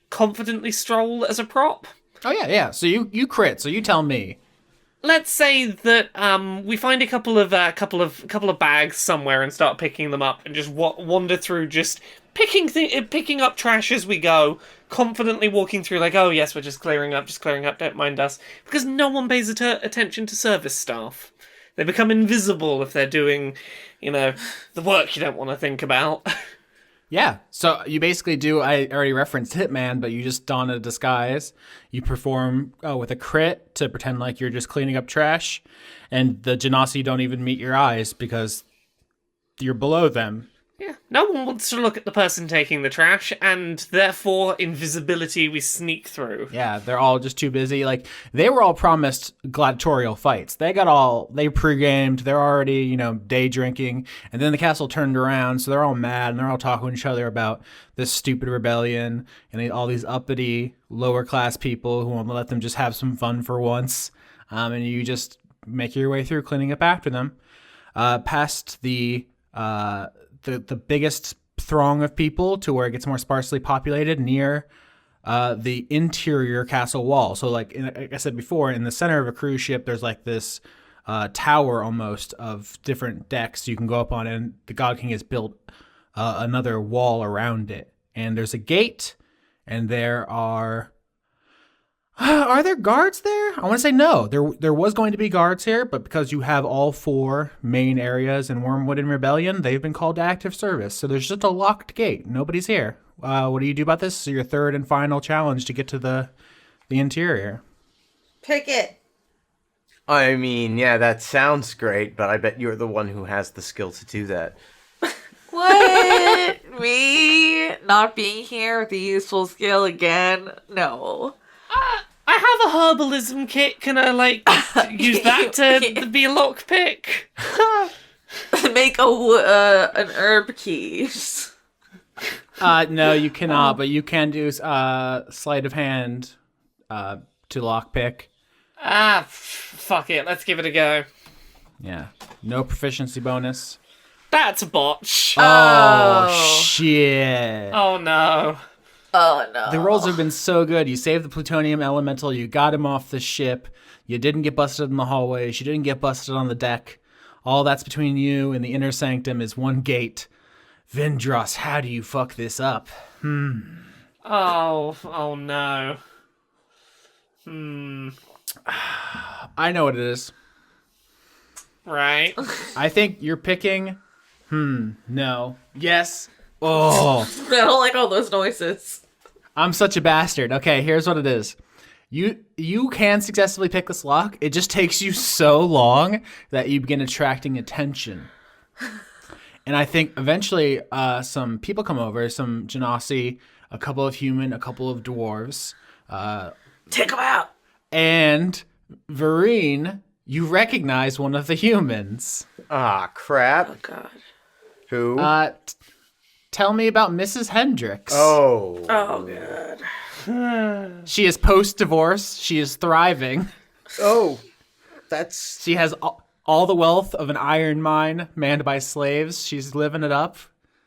confidently stroll as a prop? Oh yeah. So you crit. So you tell me. Let's say that we find a couple of bags somewhere and start picking them up and just wander through, just picking up trash as we go, confidently walking through like, oh yes, we're just clearing up, don't mind us. Because no one pays attention to service staff. They become invisible if they're doing, the work you don't want to think about. Yeah, so you basically do, I already referenced Hitman, but you just don a disguise. You perform with a crit to pretend like you're just cleaning up trash, and the Genasi don't even meet your eyes because you're below them. Yeah, no one wants to look at the person taking the trash, and therefore, invisibility, we sneak through. Yeah, they're all just too busy. Like, they were all promised gladiatorial fights. They pre-gamed, they're already, day drinking, and then the castle turned around, so they're all mad, and they're all talking to each other about this stupid rebellion, and all these uppity, lower-class people who want to let them just have some fun for once, and you just make your way through cleaning up after them. Past the biggest throng of people to where it gets more sparsely populated near the interior castle wall. So like I said before, in the center of a cruise ship, there's like this tower almost of different decks you can go up on, and the God King has built another wall around it. And there's a gate, and there are there guards there? I want to say no. There was going to be guards here, but because you have all 4 main areas in Wormwood and Rebellion, they've been called to active service. So there's just a locked gate. Nobody's here. What do you do about this? This is your third and final challenge to get to the interior. Pick it. I mean, yeah, that sounds great, but I bet you're the one who has the skill to do that. What? Me not being here with a useful skill again? No. I have a herbalism kit. Can I, use that to be a lockpick? Make an herb key. No, you cannot, but you can do sleight of hand to lockpick. Fuck it. Let's give it a go. Yeah. No proficiency bonus. That's a botch. Oh, shit. Oh no. Oh no. The rolls have been so good. You saved the plutonium elemental. You got him off the ship. You didn't get busted in the hallways. You didn't get busted on the deck. All that's between you and the inner sanctum is one gate. Vindrass, how do you fuck this up? Oh no. I know what it is. Right. I think you're picking. No. Yes. Oh. I don't like all those noises. I'm such a bastard. Okay, here's what it is. You can successfully pick this lock. It just takes you so long that you begin attracting attention. And I think eventually some people come over, some Genasi, a couple of human, a couple of dwarves. Take them out. And Vireen, you recognize one of the humans. Ah, crap. Oh god. Who? Tell me about Mrs. Hendricks. Oh. Oh god. She is post-divorce. She is thriving. Oh. That's... She has all the wealth of an iron mine manned by slaves. She's living it up.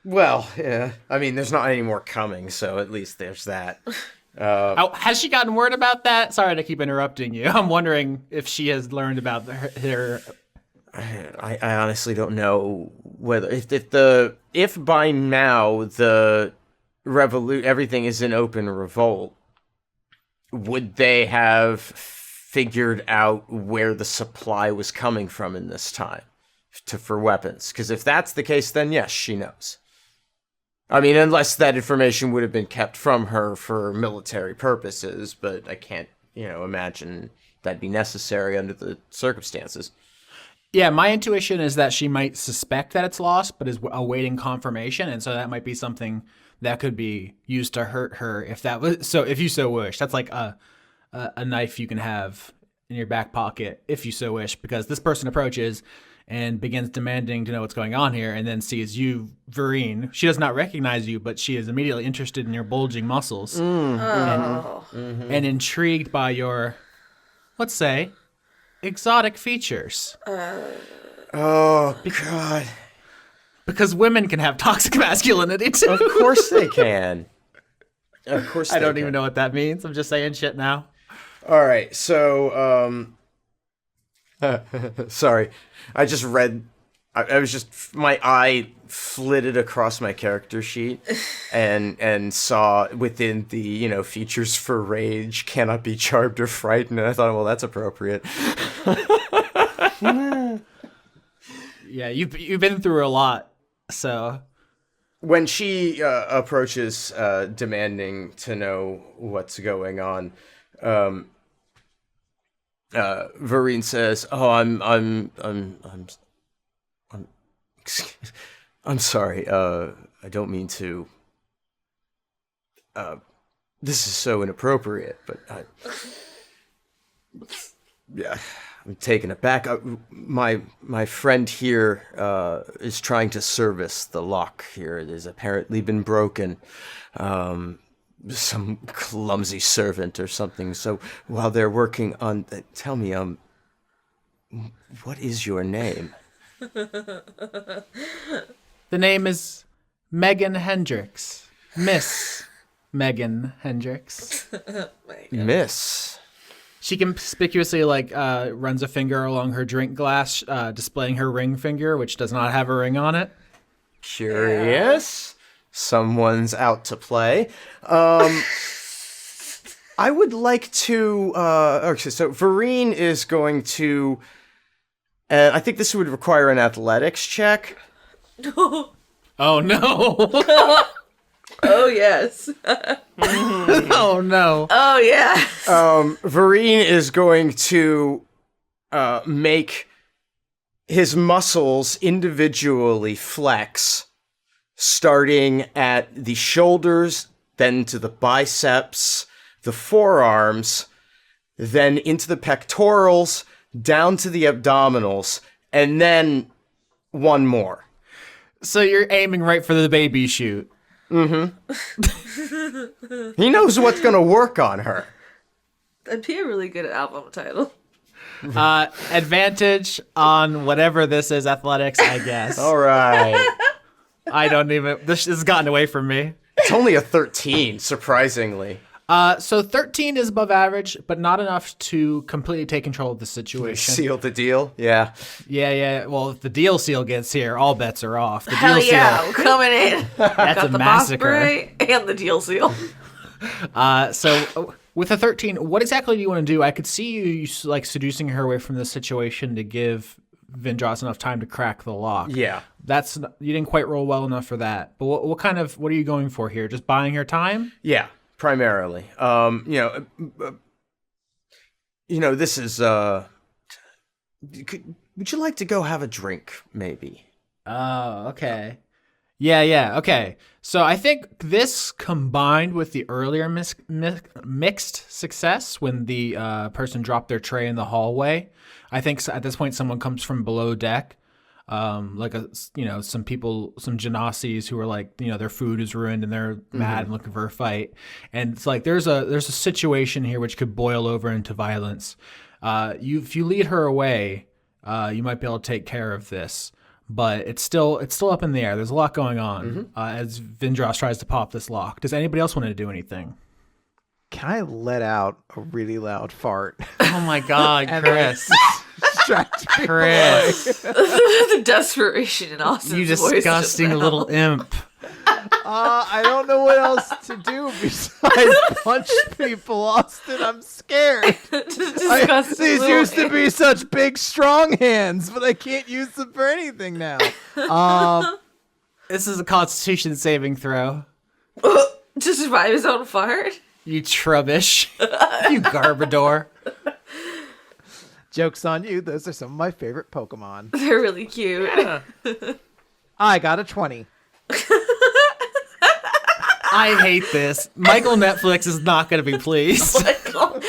Well, yeah. I mean, there's not any more coming, so at least there's that. Has she gotten word about that? Sorry to keep interrupting you. I'm wondering if she has learned about her I honestly don't know whether if by now the everything is in open revolt, would they have figured out where the supply was coming from in this time for weapons? Because if that's the case, then yes, she knows. I mean, unless that information would have been kept from her for military purposes, but I can't, imagine that'd be necessary under the circumstances. Yeah, my intuition is that she might suspect that it's lost, but is awaiting confirmation, and so that might be something that could be used to hurt her if that was so. If you so wish, that's like a knife you can have in your back pocket if you so wish, because this person approaches and begins demanding to know what's going on here, and then sees you, Vireen. She does not recognize you, but she is immediately interested in your bulging muscles and intrigued by your, let's say, exotic features. Oh, God. Because women can have toxic masculinity, too. Of course they can. Of course I don't even know what that means. I'm just saying shit now. All right, so, sorry. I just read... I was just... My eye flitted across my character sheet and saw within the, features for rage, cannot be charmed or frightened, and I thought, well, that's appropriate. Yeah, you've been through a lot, so... When she approaches demanding to know what's going on, Vireen says, "Oh, I'm sorry. I don't mean to. This is so inappropriate, but yeah, I'm taken aback. My friend here is trying to service the lock here. It has apparently been broken. Some clumsy servant or something. So while they're working on... tell me, what is your name?" The name is Megan Hendricks. Miss Megan Hendricks. Miss. She conspicuously, runs a finger along her drink glass, displaying her ring finger, which does not have a ring on it. Curious. Someone's out to play. I would like to... okay, so Vireen is going to... I think this would require an athletics check. Oh, no. Oh, yes. Oh, no. Oh, yes. Vireen is going to make his muscles individually flex, starting at the shoulders, then to the biceps, the forearms, then into the pectorals, down to the abdominals, and then one more. So you're aiming right for the baby chute. Mm-hmm. He knows what's going to work on her. That'd be a really good album title. Advantage on whatever this is, athletics, I guess. All right. I don't even. This has gotten away from me. It's only a 13, surprisingly. So 13 is above average, but not enough to completely take control of the situation. Seal the deal? Yeah. Yeah. Well, if the deal seal gets here, all bets are off. The Hell deal yeah, seal. I'm coming in. That's Got a the massacre. Bossbury and the deal seal. So with a 13, what exactly do you want to do? I could see you like seducing her away from this situation to give Vindrass enough time to crack the lock. Yeah. You didn't quite roll well enough for that. But what are you going for here? Just buying her time? Yeah, primarily. This is would you like to go have a drink, maybe? Oh, okay. Yeah, okay. So I think this combined with the earlier mixed success when the person dropped their tray in the hallway, I think at this point someone comes from below deck, some people, some Genasis who are like, their food is ruined and they're mad and looking for a fight. And it's like there's a situation here which could boil over into violence. If you lead her away, you might be able to take care of this. But it's still up in the air. There's a lot going on as Vindrass tries to pop this lock. Does anybody else want to do anything? Can I let out a really loud fart? Oh my God, Chris. Distract people Chris. The desperation in Austin's You voice disgusting just now. little imp. I don't know what else to do besides punch people, Austin. I'm scared. Disgusting These little used to be such big, strong hands, but I can't use them for anything now. This is a Constitution saving throw. To survive his own fart? You trubbish. You Garbodor. Joke's on you. Those are some of my favorite Pokemon. They're really cute. I got a 20. I hate this. Michael Netflix is not going to be pleased. No,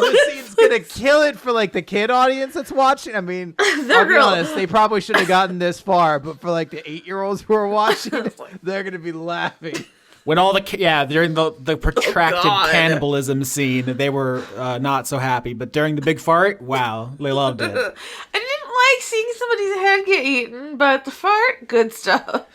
this scene's gonna kill it for like the kid audience that's watching. I mean, I'll be honest, they probably shouldn't have gotten this far, but for like the 8-year-olds who are watching, they're gonna be laughing. When all during the protracted God. cannibalism scene, they were not so happy. But during the big fart, wow, they loved it. I didn't like seeing somebody's head get eaten, but the fart, good stuff.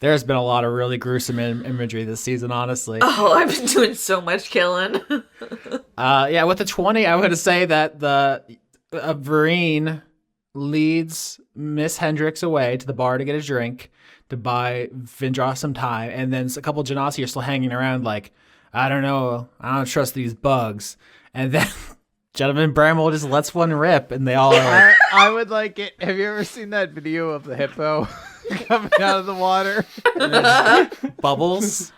There's been a lot of really gruesome imagery this season, honestly. Oh, I've been doing so much killing. With the 20, I would say that the Vireen leads Miss Hendricks away to the bar to get a drink to buy Vindrass some time, and then a couple Genasi are still hanging around like, I don't trust these bugs. And then Gentleman Bramwell just lets one rip, and they all are like... I would like it. Have you ever seen that video of the hippo coming out of the water? Bubbles?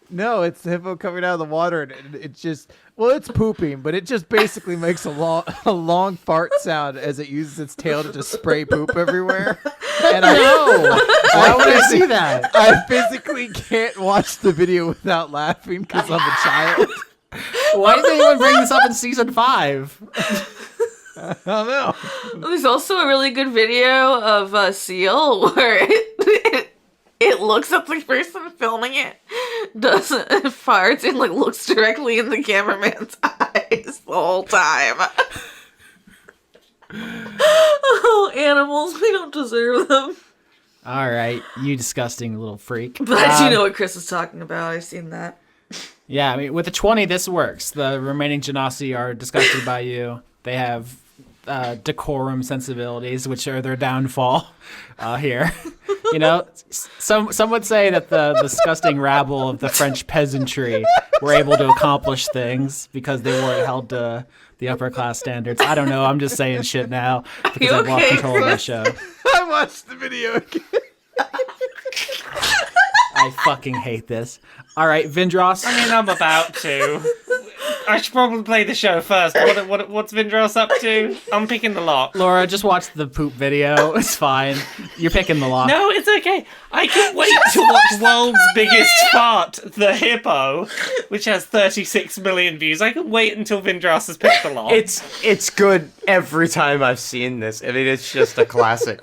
No, it's the hippo coming out of the water, and it just... Well, it's pooping, but it just basically makes a long fart sound as it uses its tail to just spray poop everywhere. And Why would I see that? I physically can't watch the video without laughing because I'm a child. Why did anyone bring this up in season 5? I don't know. There's also a really good video of a seal where it looks at the person filming it, farts, and like looks directly in the cameraman's eyes the whole time. Oh, animals, we don't deserve them. All right, you disgusting little freak. But I do know what Chris is talking about. I've seen that. Yeah, I mean, with the 20, this works. The remaining Genasi are disgusted by you. They have decorum sensibilities, which are their downfall here. Some would say that the disgusting rabble of the French peasantry were able to accomplish things because they weren't held to the upper class standards. I don't know. I'm just saying shit now because I've lost control of my show. I watched the video again. I fucking hate this. All right, Vindrass. I mean, I'm about to. I should probably play the show first. What's Vindrass up to? I'm picking the lock. Laura, just watch the poop video. It's fine. You're picking the lock. No, it's okay. I can wait to watch World's Biggest Fart, the hippo, which has 36 million views. I can wait until Vindrass has picked the lock. It's good every time I've seen this. I mean, it's just a classic.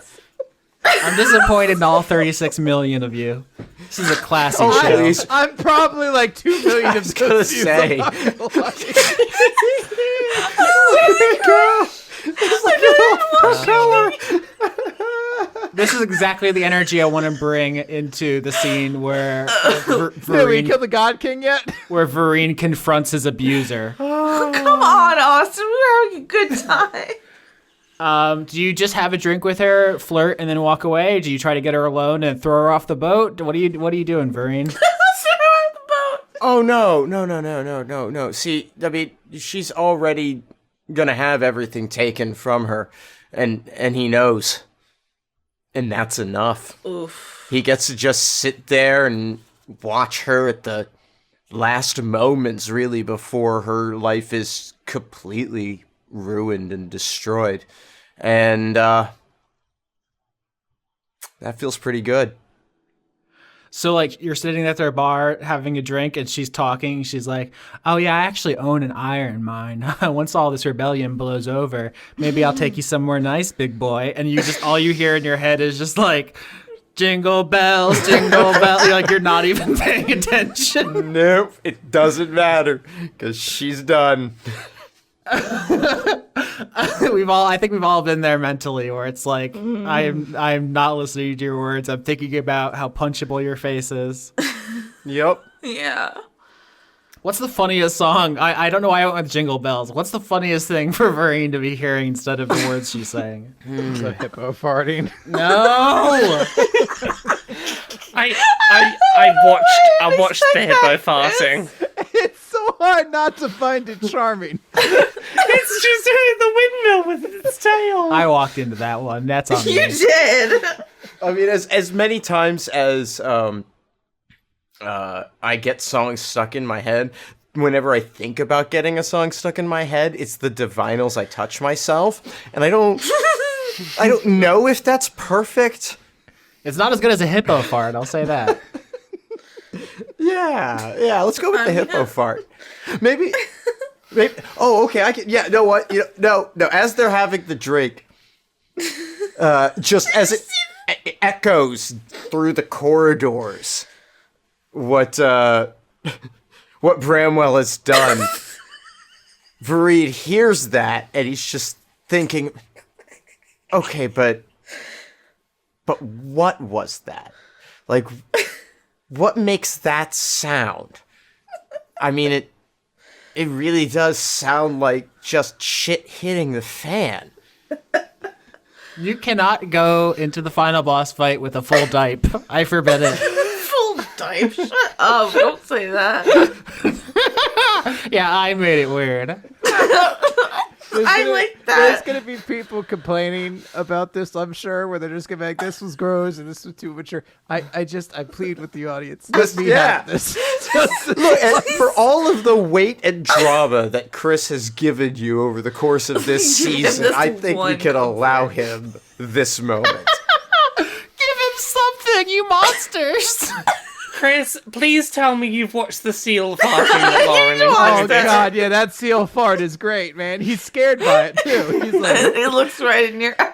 I'm disappointed in all 36 million of you. This is a classy Oh, show. please. I'm probably like 2 million of I was gonna those views. say. I'm not gonna lie. This is exactly the energy I want to bring into the scene where Did we kill the God King yet? where Vireen confronts his abuser. Come on, Austin. We're having a good time. Do you just have a drink with her, flirt, and then walk away? Do you try to get her alone and throw her off the boat? What are you doing, Vireen? Oh, no. See, I mean, she's already gonna have everything taken from her, and he knows. And that's enough. Oof. He gets to just sit there and watch her at the last moments, really, before her life is completely ruined and destroyed. And that feels pretty good. So, like, you're sitting at their bar having a drink, and she's talking. She's like, oh, yeah, I actually own an iron mine. Once all this rebellion blows over, maybe I'll take you somewhere nice, big boy. And you just, all you hear in your head is just like, jingle bells, jingle bells. Like, you're not even paying attention. Nope, it doesn't matter, because she's done. I think we've all been there mentally, where it's like, I'm not listening to your words. I'm thinking about how punchable your face is. Yep. Yeah. What's the funniest song? I don't know why I went with Jingle Bells. What's the funniest thing for Vireen to be hearing instead of the words she's saying? The hippo farting. No! I watched the hippo farting. It's so hard not to find it charming. It's just doing the windmill with its tail. I walked into that one. That's on me. You did. I mean, as many times as I get songs stuck in my head, whenever I think about getting a song stuck in my head, it's the Divinals I Touch Myself, and I don't know if that's perfect. It's not as good as a hippo fart, I'll say that. Yeah, let's go with the hippo fart. Maybe. Oh, okay. I can. Yeah. No. What? No. As they're having the drink, just as it echoes through the corridors, what Bramwell has done. Vireen hears that, and he's just thinking, okay, but what was that? Like, what makes that sound? I mean, it really does sound like just shit hitting the fan. You cannot go into the final boss fight with a full dipe. I forbid it. Full dive. Shut up. Don't say that. Yeah, I made it weird. I like There's that. gonna be people complaining about this, I'm sure, where they're just gonna be like, this was gross and this was too mature. I plead with the audience. Let me have this. Look, and for all of the weight and drama that Chris has given you over the course of this season, This I think we one can allow comfort. him this moment. Give him something, you monsters! Chris, please tell me you've watched the seal farting that Lauren Oh included. god, yeah, that seal fart is great, man. He's scared by it too. He's like, It looks right in your eyes.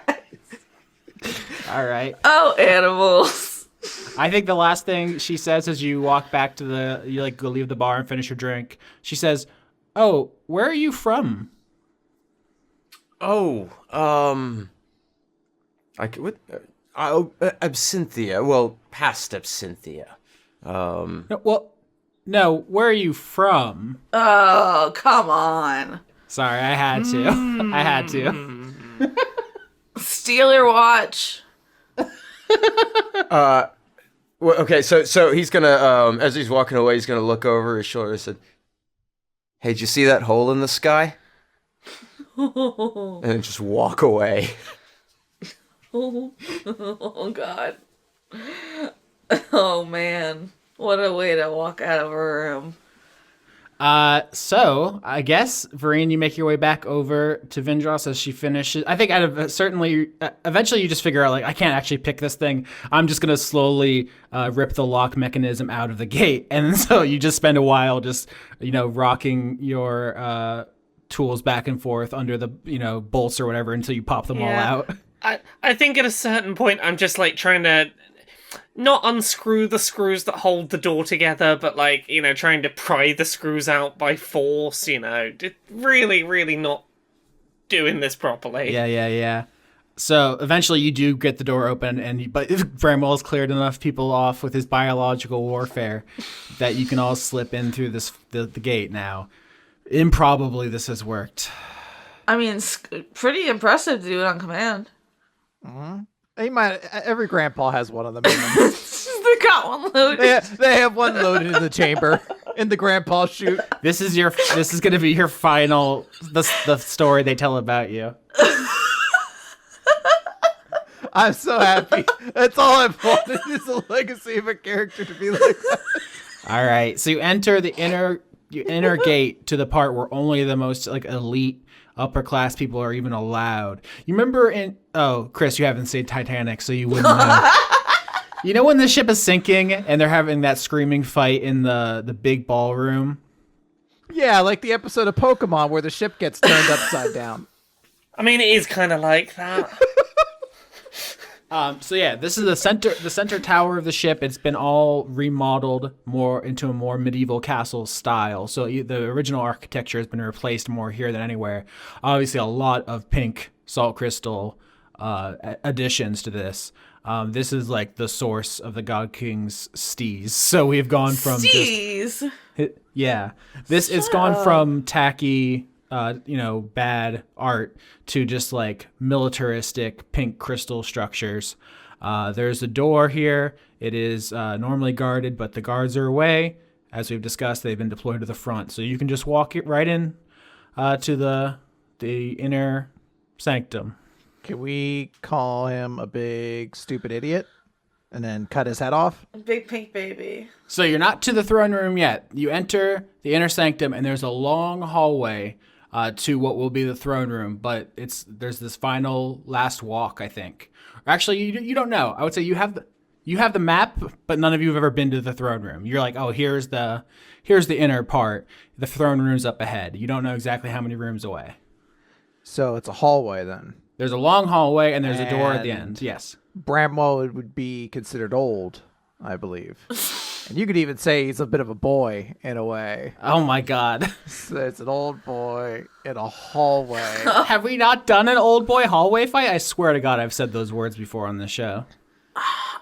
All right. Oh, animals. I think the last thing she says as you walk back to you like go leave the bar and finish your drink. She says, "Oh, where are you from?" Absinthia. Well, past Absinthia. No, where are you from? Oh, come on. Sorry, I had to. I had to. Steal your watch. Well, okay, so he's gonna, as he's walking away, he's gonna look over his shoulder and said, "Hey, did you see that hole in the sky?" And then just walk away. Oh, God. Oh, man. What a way to walk out of a room. So I guess Vireen, you make your way back over to Vindrass as she finishes. I think eventually you just figure out like I can't actually pick this thing. I'm just gonna slowly rip the lock mechanism out of the gate, and so you just spend a while just rocking your tools back and forth under the bolts or whatever until you pop them all out. I think at a certain point I'm just like trying to not unscrew the screws that hold the door together, but like, trying to pry the screws out by force, really, really not doing this properly. Yeah. So eventually you do get the door open, but Bramwell's cleared enough people off with his biological warfare that you can all slip in through the gate now. Improbably this has worked. I mean, it's pretty impressive to do it on command. Every grandpa has one of them. They got one loaded. They have one loaded in the chamber in the grandpa chute. This is going to be your final the story they tell about you. I'm so happy. That's all I've wanted is a legacy of a character to be like that. All right, so you enter the inner gate to the part where only the most like elite upper class people are even allowed. You remember Chris, you haven't seen Titanic, so you wouldn't know. You know when the ship is sinking and they're having that screaming fight in the big ballroom? Yeah, like the episode of Pokemon where the ship gets turned upside down. I mean, it is kind of like that. So yeah, this is the center tower of the ship. It's been all remodeled more into a more medieval castle style. So the original architecture has been replaced more here than anywhere. Obviously, a lot of pink salt crystal additions to this. This is like the source of the God King's stees. So we've gone from Stees. It's gone from tacky, bad art to just like militaristic pink crystal structures. There's a door here. It is normally guarded, but the guards are away. As we've discussed, they've been deployed to the front. So you can just walk it right in to the inner sanctum. Can we call him a big stupid idiot and then cut his head off? Big pink baby. So you're not to the throne room yet. You enter the inner sanctum, and there's a long hallway to what will be the throne room, but there's this final last walk, I think. Actually, you don't know. I would say you have the map, but none of you have ever been to the throne room. You're like, oh, here's the inner part. The throne room's up ahead. You don't know exactly how many rooms away. So it's a hallway then. There's a long hallway, and there's a door at the end. Yes. Bramwell would be considered old, I believe. And you could even say he's a bit of a boy in a way. Oh my God. So it's an old boy in a hallway. Have we not done an old boy hallway fight? I swear to God, I've said those words before on the show.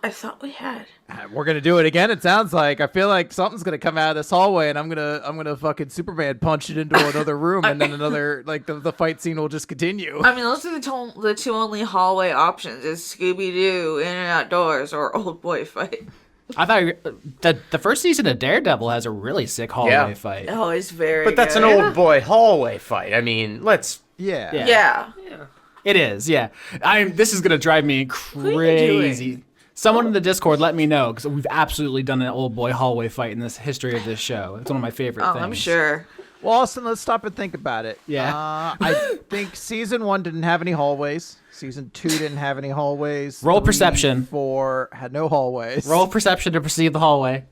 I thought we had. We're gonna do it again. It sounds like. I feel like something's gonna come out of this hallway, and I'm gonna fucking Superman punch it into another room, and then another like the fight scene will just continue. I mean, those are the two only hallway options: is Scooby Doo, In and Outdoors, or Old Boy Fight. I thought the first season of Daredevil has a really sick hallway fight. Oh, it's very. But that's good. an old boy hallway fight. I mean, let's. Yeah. Yeah. It is. Yeah. This is gonna drive me crazy. Someone in the Discord, let me know, because we've absolutely done an old boy hallway fight in this history of this show. It's one of my favorite things. I'm sure. Well, Austin, let's stop and think about it. Yeah. I think season 1 didn't have any hallways. Season 2 didn't have any hallways. Roll 3, perception. 4 had no hallways. Roll perception to perceive the hallway.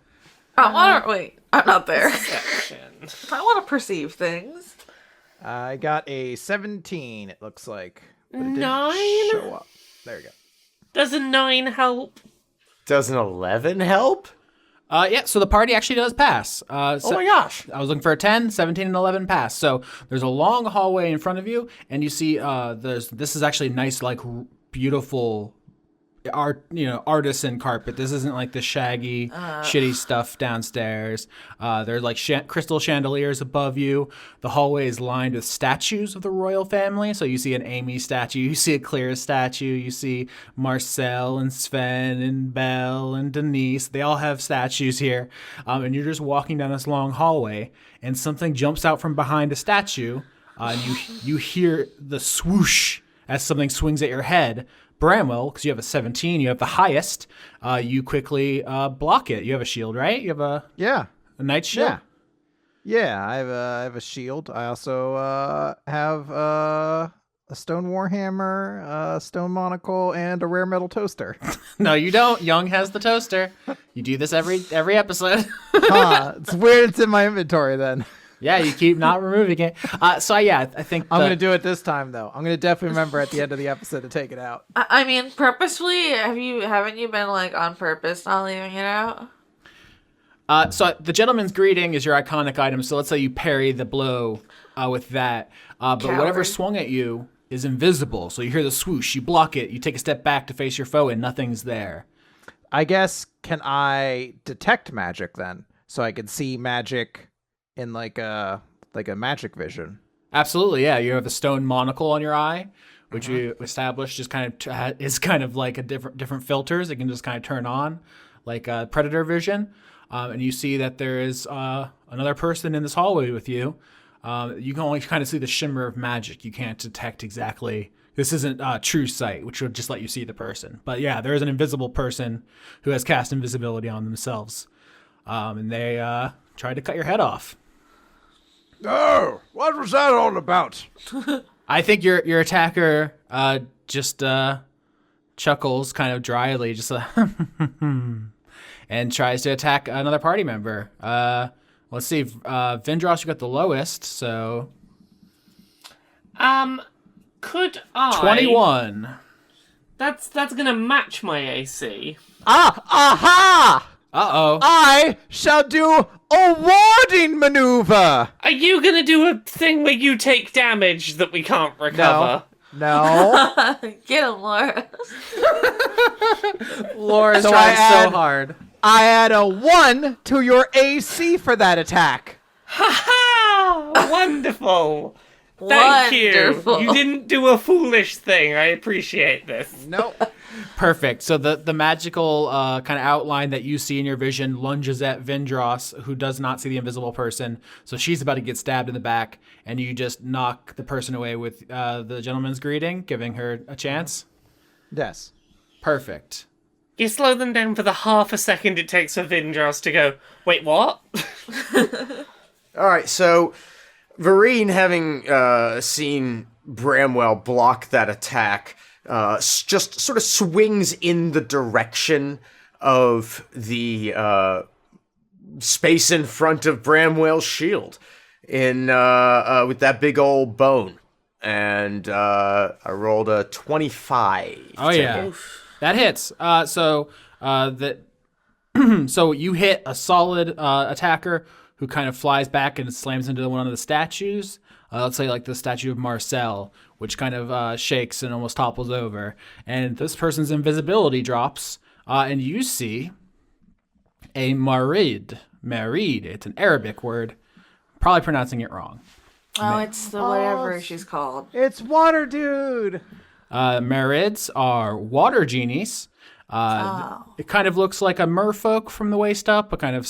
Wait, I'm not there. I want to perceive things. I got a 17, it looks like. But it didn't 9? show up. There you go. Does a 9 help? Does an 11 help? Yeah, so the party actually does pass. Oh my gosh. I was looking for a 10, 17, and 11 pass. So there's a long hallway in front of you, and you see this is actually nice, like, beautiful artisan carpet. This isn't like the shaggy, shitty stuff downstairs. There's like crystal chandeliers above you. The hallway is lined with statues of the royal family. So you see an Amy statue, you see a Clara statue, you see Marcel and Sven and Belle and Denise. They all have statues here. And you're just walking down this long hallway, and something jumps out from behind a statue, and you hear the swoosh as something swings at your head. Bramwell, because you have a 17, you have the highest. You quickly block it. You have a shield, right? You have a knight's shield. Yeah. I have a shield. I also have a stone warhammer, a stone monocle, and a rare metal toaster. No, you don't. Young has the toaster. You do this every episode. It's weird. It's in my inventory then. Yeah, you keep not removing it. I think I'm gonna do it this time though. I'm gonna definitely remember at the end of the episode to take it out. I mean, purposefully, haven't you been like on purpose not leaving it out? So the gentleman's greeting is your iconic item. So let's say you parry the blow with that. But whatever Coward. swung at you is invisible. So you hear the swoosh, you block it, you take a step back to face your foe, and nothing's there. I guess, can I detect magic then? So I can see magic in like a magic vision. Absolutely, yeah. You have a stone monocle on your eye, which you established is kind of like a different filters. It can just kind of turn on, like predator vision, and you see that there is another person in this hallway with you. You can only kind of see the shimmer of magic. You can't detect exactly. This isn't true sight, which would just let you see the person. But yeah, there is an invisible person who has cast invisibility on themselves, and they tried to cut your head off. Oh, what was that all about? I think your attacker just chuckles kind of dryly, just and tries to attack another party member. Let's see, Vindrass, you got the lowest, so Could I? 21. That's gonna match my AC. Aha! Uh-oh. I shall do a warding maneuver. Are you gonna do a thing where you take damage that we can't recover? No. Get him, Laura. Laura's So trying I so add- hard. I add a 1 to your AC for that attack. Ha ha! Wonderful! Thank Wonderful. you! You didn't do a foolish thing. I appreciate this. Nope. Perfect. So the magical kind of outline that you see in your vision lunges at Vindrass, who does not see the invisible person. So she's about to get stabbed in the back, and you just knock the person away with the gentleman's greeting, giving her a chance. Yes. Perfect. You slow them down for the half a second it takes for Vindrass to go, wait, what? All right, so Vireen, having seen Bramwell block that attack, just sort of swings in the direction of the space in front of Bramwell's shield, with that big old bone. And I rolled a 25. Oh yeah, that hits. So you hit a solid attacker who kind of flies back and slams into one of the statues. Let's say like the statue of Marcel, which kind of shakes and almost topples over. And this person's invisibility drops, and you see a marid. Marid. It's an Arabic word. Probably pronouncing it wrong. Oh, it's the whatever she's called. It's Water Dude. Marids are water genies. It kind of looks like a merfolk from the waist up, a kind of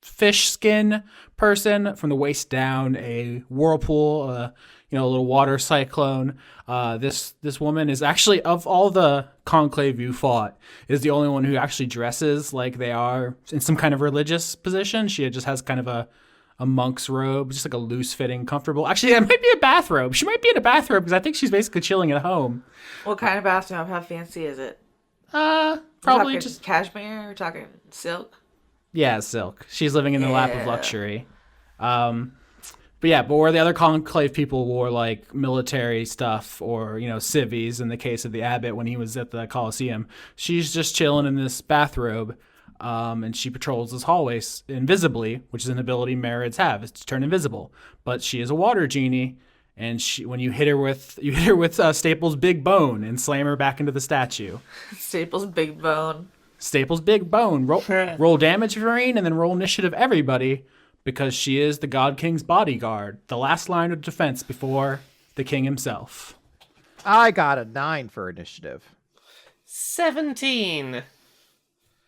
fish skin person from the waist down, a whirlpool, a little water cyclone. This woman is actually, of all the conclave you fought, is the only one who actually dresses like they are in some kind of religious position. She just has kind of a monk's robe, just like a loose-fitting, comfortable. Actually, it might be a bathrobe. She might be in a bathrobe because I think she's basically chilling at home. What kind of bathrobe? How fancy is it? Probably Talking just cashmere. We're talking silk. yeah, silk. She's living in the lap of luxury. But where the other conclave people wore like military stuff or civvies in the case of the abbot when he was at the Colosseum, she's just chilling in this bathrobe. And she patrols this hallway invisibly, which is an ability Marids have, is to turn invisible. But she is a water genie, and when you hit her with Staples' big bone and slam her back into the statue. Staples big bone. Staples' big bone. Roll damage, Vireen, and then roll initiative, everybody, because she is the God King's bodyguard, the last line of defense before the king himself. I got a 9 for initiative. 17.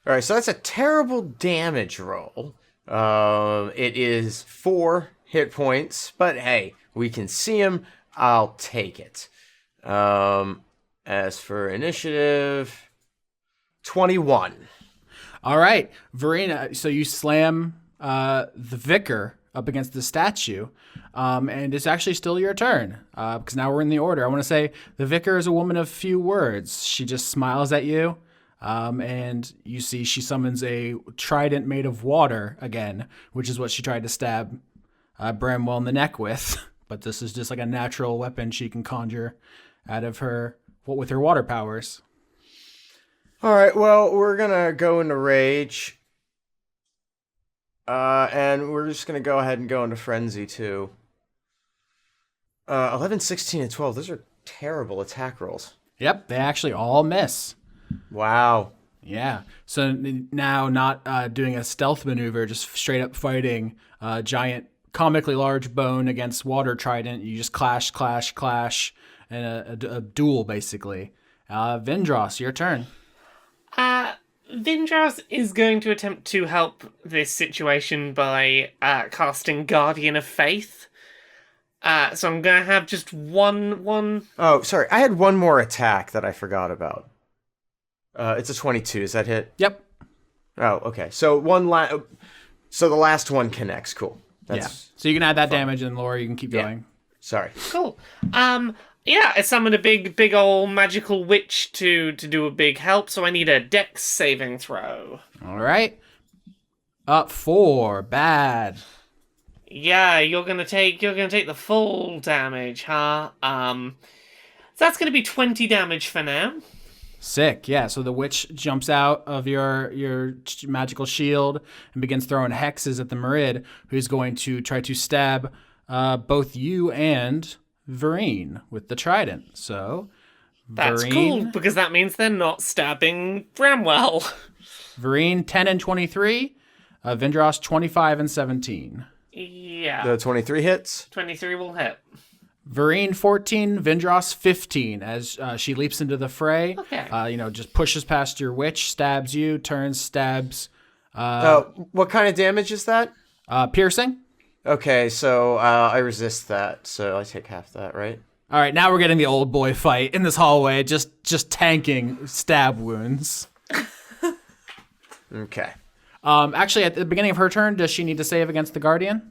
All right, so that's a terrible damage roll. It is 4 hit points, but hey, we can see him. I'll take it. As for initiative, 21. All right, Verena, so you slam the vicar up against the statue, and it's actually still your turn, because now we're in the order. I want to say the vicar is a woman of few words. She just smiles at you. And you see she summons a trident made of water again, which is what she tried to stab Bramwell in the neck with. But this is just like a natural weapon she can conjure out of her, with her water powers. All right, well, we're going to go into rage. And we're just gonna go ahead and go into frenzy too. 11, 16, and 12. Those are terrible attack rolls. Yep, they actually all miss. Wow. Yeah. So now not doing a stealth maneuver, just straight up fighting a giant, comically large bone against water trident. You just clash, and a duel, basically. Vindrass, your turn. Vindrass is going to attempt to help this situation by casting Guardian of Faith. So I'm going to have just one... Oh, sorry. I had one more attack that I forgot about. It's a 22. Does that hit? Yep. Oh, okay. So so the last one connects. Cool. Yeah. So you can add that damage, and Laura, you can keep Yeah. going. Sorry. Cool. Yeah, I summoned a big old magical witch to do a big help, so I need a dex saving throw. All right. Up 4. Bad. Yeah, you're gonna take the full damage, huh? So that's gonna be 20 damage for now. Sick. Yeah. So the witch jumps out of your magical shield and begins throwing hexes at the Merid, who's going to try to stab both you and Vireen with the trident. So That's Vireen, cool, because that means they're not stabbing Bramwell. Vireen 10 and 23, Vindrass 25 and 17. Yeah. The 23 hits. 23 will hit. Vireen 14, Vindrass 15 as she leaps into the fray. Okay. Just pushes past your witch, stabs you, turns, stabs. What kind of damage is that? Piercing. Okay, so I resist that, so I take half that, right? All right, now we're getting the old boy fight in this hallway, just tanking stab wounds. Okay. Actually, at the beginning of her turn, does she need to save against the Guardian?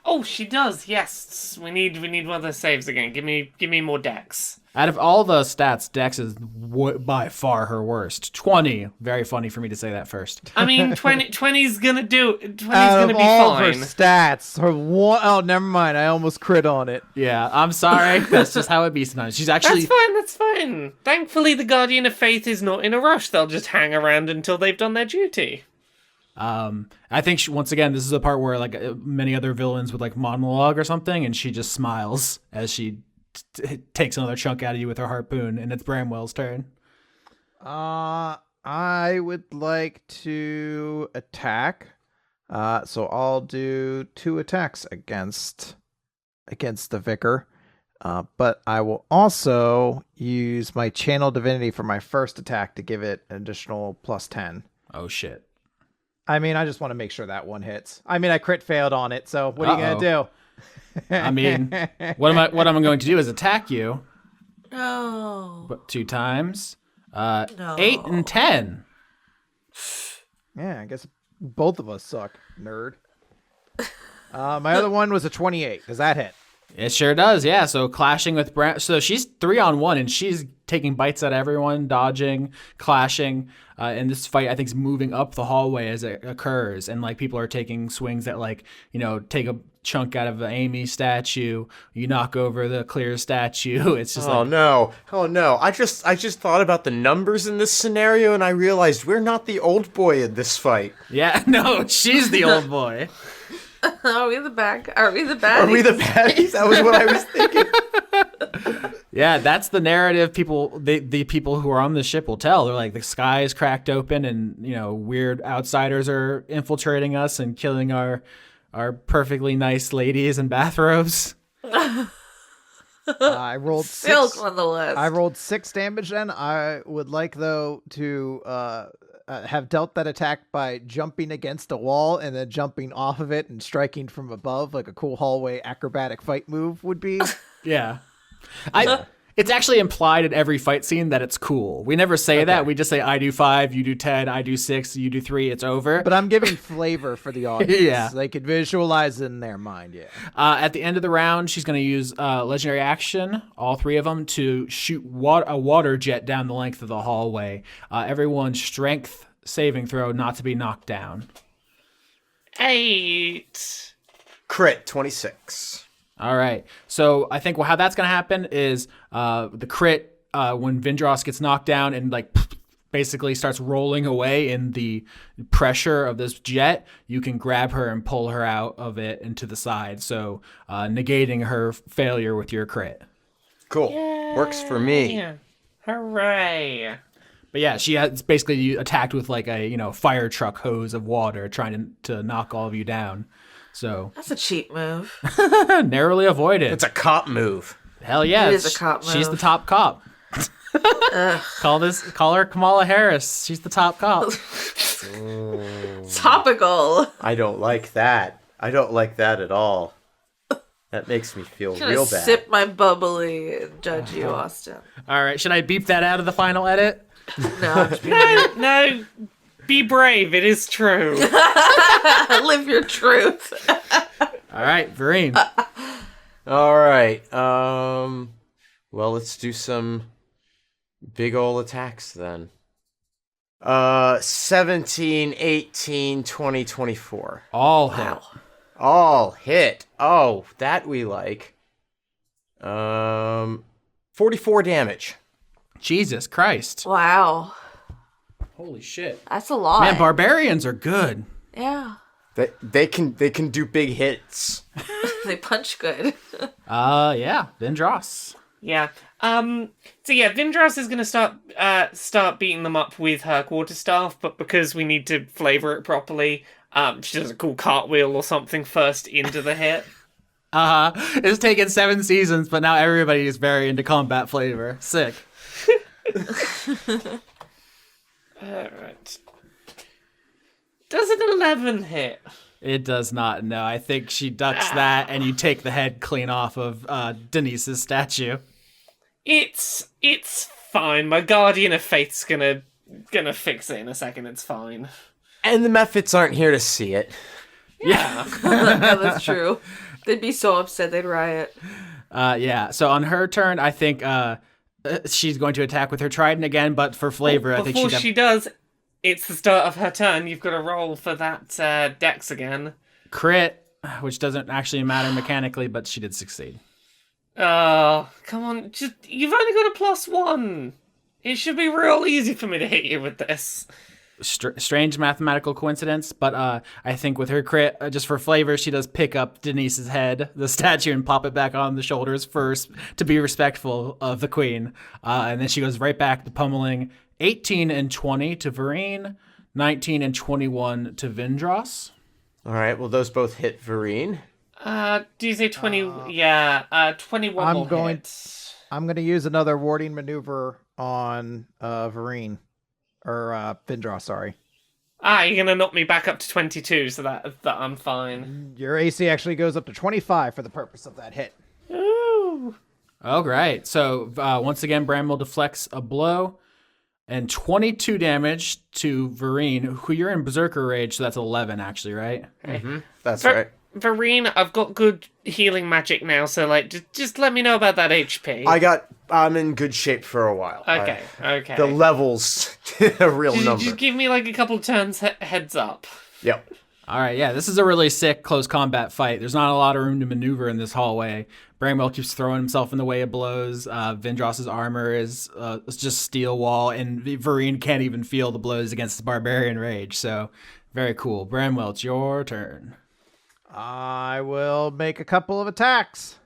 Oh, she does. Yes, we need one of the saves again. Give me more dex. Out of all the stats, Dex is by far her worst. 20. Very funny for me to say that first. I mean, 20's gonna do. 20's Out gonna of be all fine. of her stats, her one... Oh, never mind. I almost crit on it. Yeah, I'm sorry. That's just how it be sometimes. She's actually... That's fine. Thankfully, the Guardian of Faith is not in a rush. They'll just hang around until they've done their duty. I think once again, this is a part where many other villains would monologue or something, and she just smiles as she takes another chunk out of you with her harpoon, and it's Bramwell's turn. I would like to attack. So I'll do 2 attacks against the Vicar. But I will also use my Channel Divinity for my first attack to give it an additional +10. Oh shit. I mean, I just want to make sure that one hits. I mean, I crit failed on it, so what are you gonna do? I mean, what I'm going to do is attack you. No. But 2 times. No. 8 and 10. Yeah, I guess both of us suck, nerd. My other one was a 28. Does that hit? It sure does, yeah. So clashing with so she's 3-on-1, and she's taking bites at everyone, dodging, clashing. And this fight, I think, is moving up the hallway as it occurs, and people are taking swings that take a chunk out of the Amy statue. You knock over the clear statue. It's just no. I just thought about the numbers in this scenario, and I realized we're not the old boy in this fight. yeah, no, she's the old boy. Are we the baddies? Are we the baddies? That was what I was thinking. Yeah, that's the narrative the people who are on the ship will tell. They're like, the sky is cracked open, and weird outsiders are infiltrating us and killing our perfectly nice ladies in bathrobes. I rolled 6. Silk on the list. I rolled 6 damage. Then I would like though to have dealt that attack by jumping against a wall and then jumping off of it and striking from above, like a cool hallway acrobatic fight move would be. Yeah. It's actually implied in every fight scene that it's cool. We never say that. We just say, I do 5, you do 10, I do 6, you do 3, it's over. But I'm giving flavor for the audience. Yeah. They could visualize it in their mind, yeah. At the end of the round, she's going to use legendary action, all 3 of them, to shoot a water jet down the length of the hallway. Everyone's strength saving throw not to be knocked down. 8. Crit 26. All right. So I think how that's going to happen is the crit when Vindrass gets knocked down and basically starts rolling away in the pressure of this jet, you can grab her and pull her out of it into the side. So negating her failure with your crit. Cool. Works for me. Yeah. Hooray. But yeah, she has basically attacked with like a fire truck hose of water, trying to knock all of you down. So That's a cheap move. narrowly avoided. It's a cop move. Hell yeah, It is a cop she's the move. top cop. Call her Kamala Harris. She's the top cop. Topical. I don't like that. I don't like that at all. That makes me feel I'm gonna real bad. sip my bubbly and judge you, Austin. All right, should I beep that out of the final edit? No, I'm just being No, be brave. It is true. live your truth. All right, Vireen. All right. Well, let's do some big ol' attacks then. 17, 18, 20, 24. All hit. All hit. Oh, that we like. 44 damage. Jesus Christ. Wow, Holy shit. that's a lot. Man, barbarians are good. Yeah, They can do big hits. they punch good. Yeah, Vindrass. Yeah. So yeah, Vindrass is gonna start beating them up with her quarterstaff, but because we need to flavor it properly, she does a cool cartwheel or something first into the hit. It's taken 7 seasons, but now everybody is very into combat flavor. Sick. Alright. Does an 11 hit? It does not. No, I think she ducks that, and you take the head clean off of Denise's statue. It's fine. My Guardian of Faith's gonna fix it in a second. It's fine. And the Mephits aren't here to see it. Yeah. Yeah, that's true. They'd be so upset they'd riot. Yeah. So on her turn, I think she's going to attack with her trident again, but for flavor, I think Before she does, it's the start of her turn. You've got to roll for that dex again. crit, which doesn't actually matter mechanically, but she did succeed. Oh, come on. You've only got a +1. It should be real easy for me to hit you with this. Strange mathematical coincidence, but I think with her crit, just for flavor, she does pick up Denise's head, the statue, and pop it back on the shoulders first to be respectful of the queen. And then she goes right back to pummeling 18 and 20 to Vireen, 19 and 21 to Vindrass. All right, well, those both hit Vireen. Do you say 20? Yeah, 21 I'm will going- hit. I'm going to use another warding maneuver on Vireen. Or Vindrass, sorry. You're going to knock me back up to 22 so that I'm fine. Your AC actually goes up to 25 for the purpose of that hit. Ooh. Oh, great. So once again, Bramwell deflects a blow and 22 damage to Vireen, who you're in Berserker Rage, so that's 11 actually, right? That's right. Vireen, I've got good healing magic now, so just let me know about that HP. I'm in good shape for a while. Okay. The levels, a real number. Just give me like a couple turns heads up. Yep. All right, yeah, this is a really sick close combat fight. There's not a lot of room to maneuver in this hallway. Bramwell keeps throwing himself in the way of blows. Vindrass's armor is just steel wall, and Vireen can't even feel the blows against the barbarian rage. So, very cool. Bramwell, it's your turn. I will make a couple of attacks.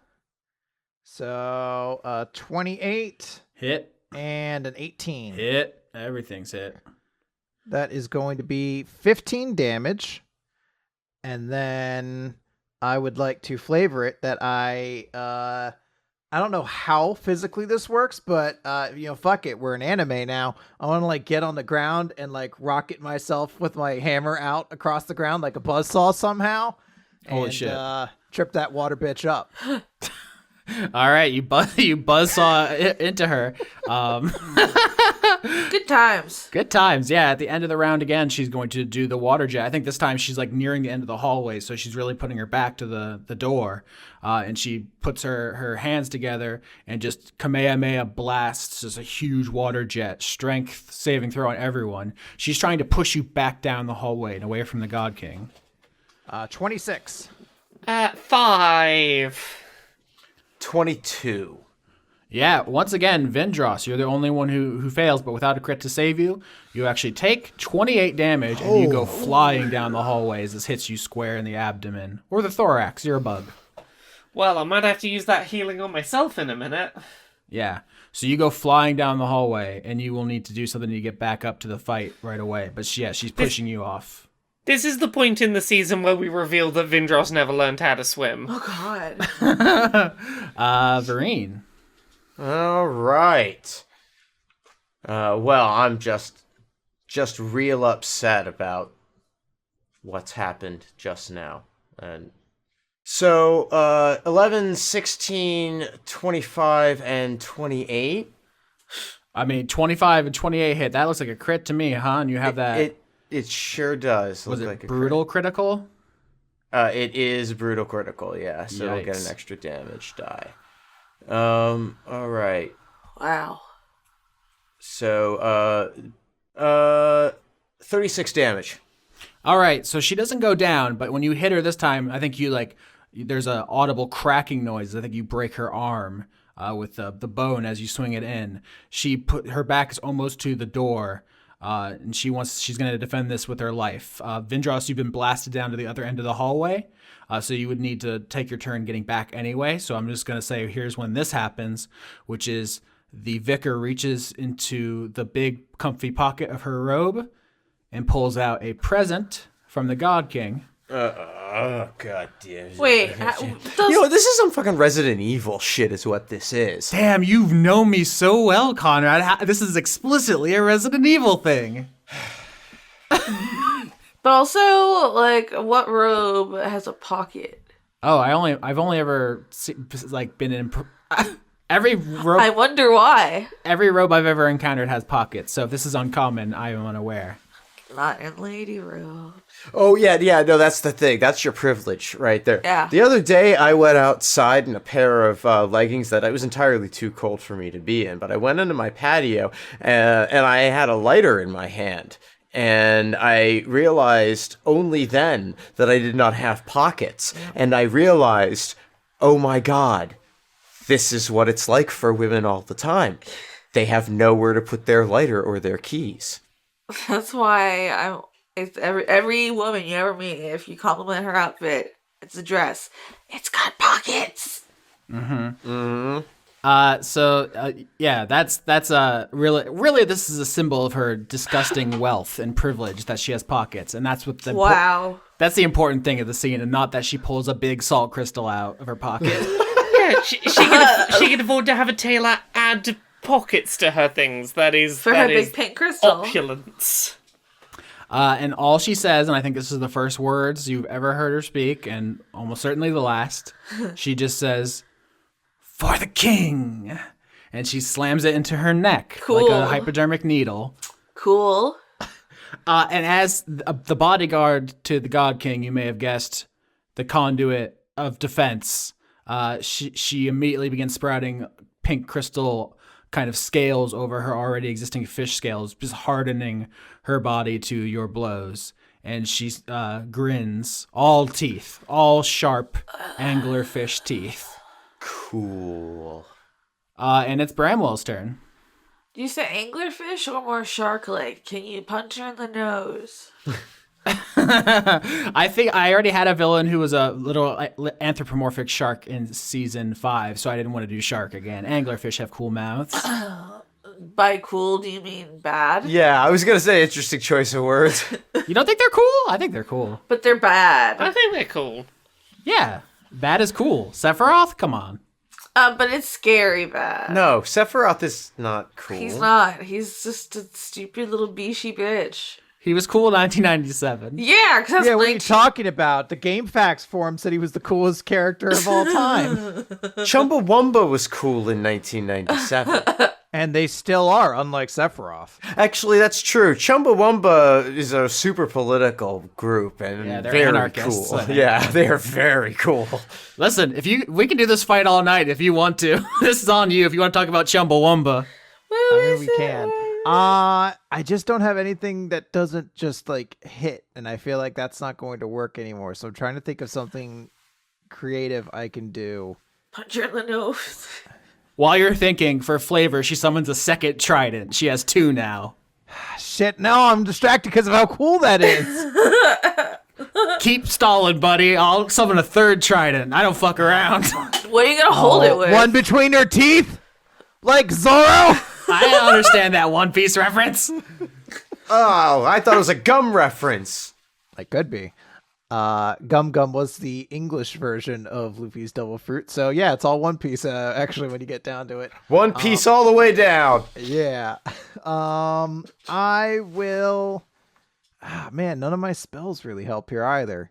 So, 28 Hit, and an 18. hit, everything's hit. That is going to be 15 damage. And then I would like to flavor it that I don't know how physically this works, but fuck it, we're an anime now. I want to get on the ground and rocket myself with my hammer out across the ground like a buzzsaw somehow. Holy and, shit. Trip that water bitch up. All right, you buzzsaw into her. Good times. Good times, yeah. At the end of the round again, she's going to do the water jet. I think this time she's nearing the end of the hallway, so she's really putting her back to the door. And she puts her hands together and just Kamehameha blasts just a huge water jet. Strength saving throw on everyone. She's trying to push you back down the hallway and away from the God King. 26. 5. 22. Yeah, once again, Vindrass, you're the only one who fails, but without a crit to save you, you actually take 28 damage and you go flying down the hallway as this hits you square in the abdomen. Or the thorax, you're a bug. Well, I might have to use that healing on myself in a minute. Yeah, so you go flying down the hallway and you will need to do something to get back up to the fight right away. But she's pushing you off. This is the point in the season where we reveal that Vindrass never learned how to swim. Oh God. Vireen. All right. Well, I'm just real upset about what's happened just now. And so, 11, 16, 25, and 28. I mean, 25 and 28 hit. That looks like a crit to me, huh? And you have that. It sure does. Was look it like a brutal critical? It is brutal critical, yeah. So it'll get an Yikes. extra damage die. All right. Wow. So, 36 damage. All right, so she doesn't go down, but when you hit her this time, I think there's a audible cracking noise. I think you break her arm with the bone as you swing it in. Her back is almost to the door, and she's going to defend this with her life. Vindrass, you've been blasted down to the other end of the hallway, so you would need to take your turn getting back anyway. So I'm just going to say here's when this happens, which is the vicar reaches into the big comfy pocket of her robe and pulls out a present from the God King. Oh, god damn. Wait, this is some fucking Resident Evil shit is what this is. Damn, you've known me so well, Conrad. This is explicitly a Resident Evil thing. But also, like, what robe has a pocket? Oh, I've only ever been in every robe. I wonder why. Every robe I've ever encountered has pockets. So if this is uncommon, I am unaware. Not in lady robe. Oh, yeah, no, that's the thing. That's your privilege right there. Yeah. The other day, I went outside in a pair of leggings that it was entirely too cold for me to be in, but I went into my patio, and I had a lighter in my hand. And I realized only then that I did not have pockets. And I realized, oh my god, this is what it's like for women all the time. They have nowhere to put their lighter or their keys. That's why it's every woman you ever meet, if you compliment her outfit, it's a dress. It's got pockets. That's really this is a symbol of her disgusting wealth and privilege that she has pockets, and that's what Wow. that's the important thing of the scene, and not that she pulls a big salt crystal out of her pocket. Yeah, she can afford to have a tailor add pockets to her things. That is big pink crystal. Opulence. And all she says, and I think this is the first words you've ever heard her speak, and almost certainly the last, she just says, "For the king," and she slams it into her neck like a hypodermic needle. Cool. And as the bodyguard to the God King, you may have guessed, the conduit of defense, she immediately begins sprouting pink crystal kind of scales over her already existing fish scales, just hardening her body to your blows. And she grins, all teeth, all sharp anglerfish teeth. Cool. And it's Bramwell's turn. Do you say anglerfish or more shark-like? Can you punch her in the nose? I think I already had a villain who was a little anthropomorphic shark in season 5, so I didn't want to do shark again. Anglerfish have cool mouths. By cool, do you mean bad? Yeah, I was gonna say interesting choice of words. You don't think they're cool? I think they're cool. But they're bad. I think they're cool. Yeah, bad is cool. Sephiroth, come on. But it's scary bad. No, Sephiroth is not cool. He's not. He's just a stupid little beashy bitch. He was cool in 1997. Yeah, because Yeah, what are you talking about? The GameFAQs forum said he was the coolest character of all time. Chumbawamba was cool in 1997. And they still are, unlike Sephiroth. Actually, that's true. Chumbawamba is a super political group and Yeah, they're very anarchists, cool. I think. Yeah, they are very cool. Listen, we can do this fight all night if you want to. This is on you if you want to talk about Chumbawamba. I mean, we can. I just don't have anything that doesn't just like hit, and I feel like that's not going to work anymore. So I'm trying to think of something creative I can do. Punch her in the nose. While you're thinking, for flavor, she summons a second trident. She has 2 now. Shit, no, I'm distracted because of how cool that is. Keep stalling, buddy. I'll summon a 3rd trident. I don't fuck around. What are you gonna hold it with? One between her teeth? Like Zorro? I understand that One Piece reference. Oh, I thought it was a gum reference. It could be. Gum Gum was the English version of Luffy's Double Fruit. So yeah, it's all One Piece, actually, when you get down to it. One Piece all the way down. Yeah. I will... man, none of my spells really help here either.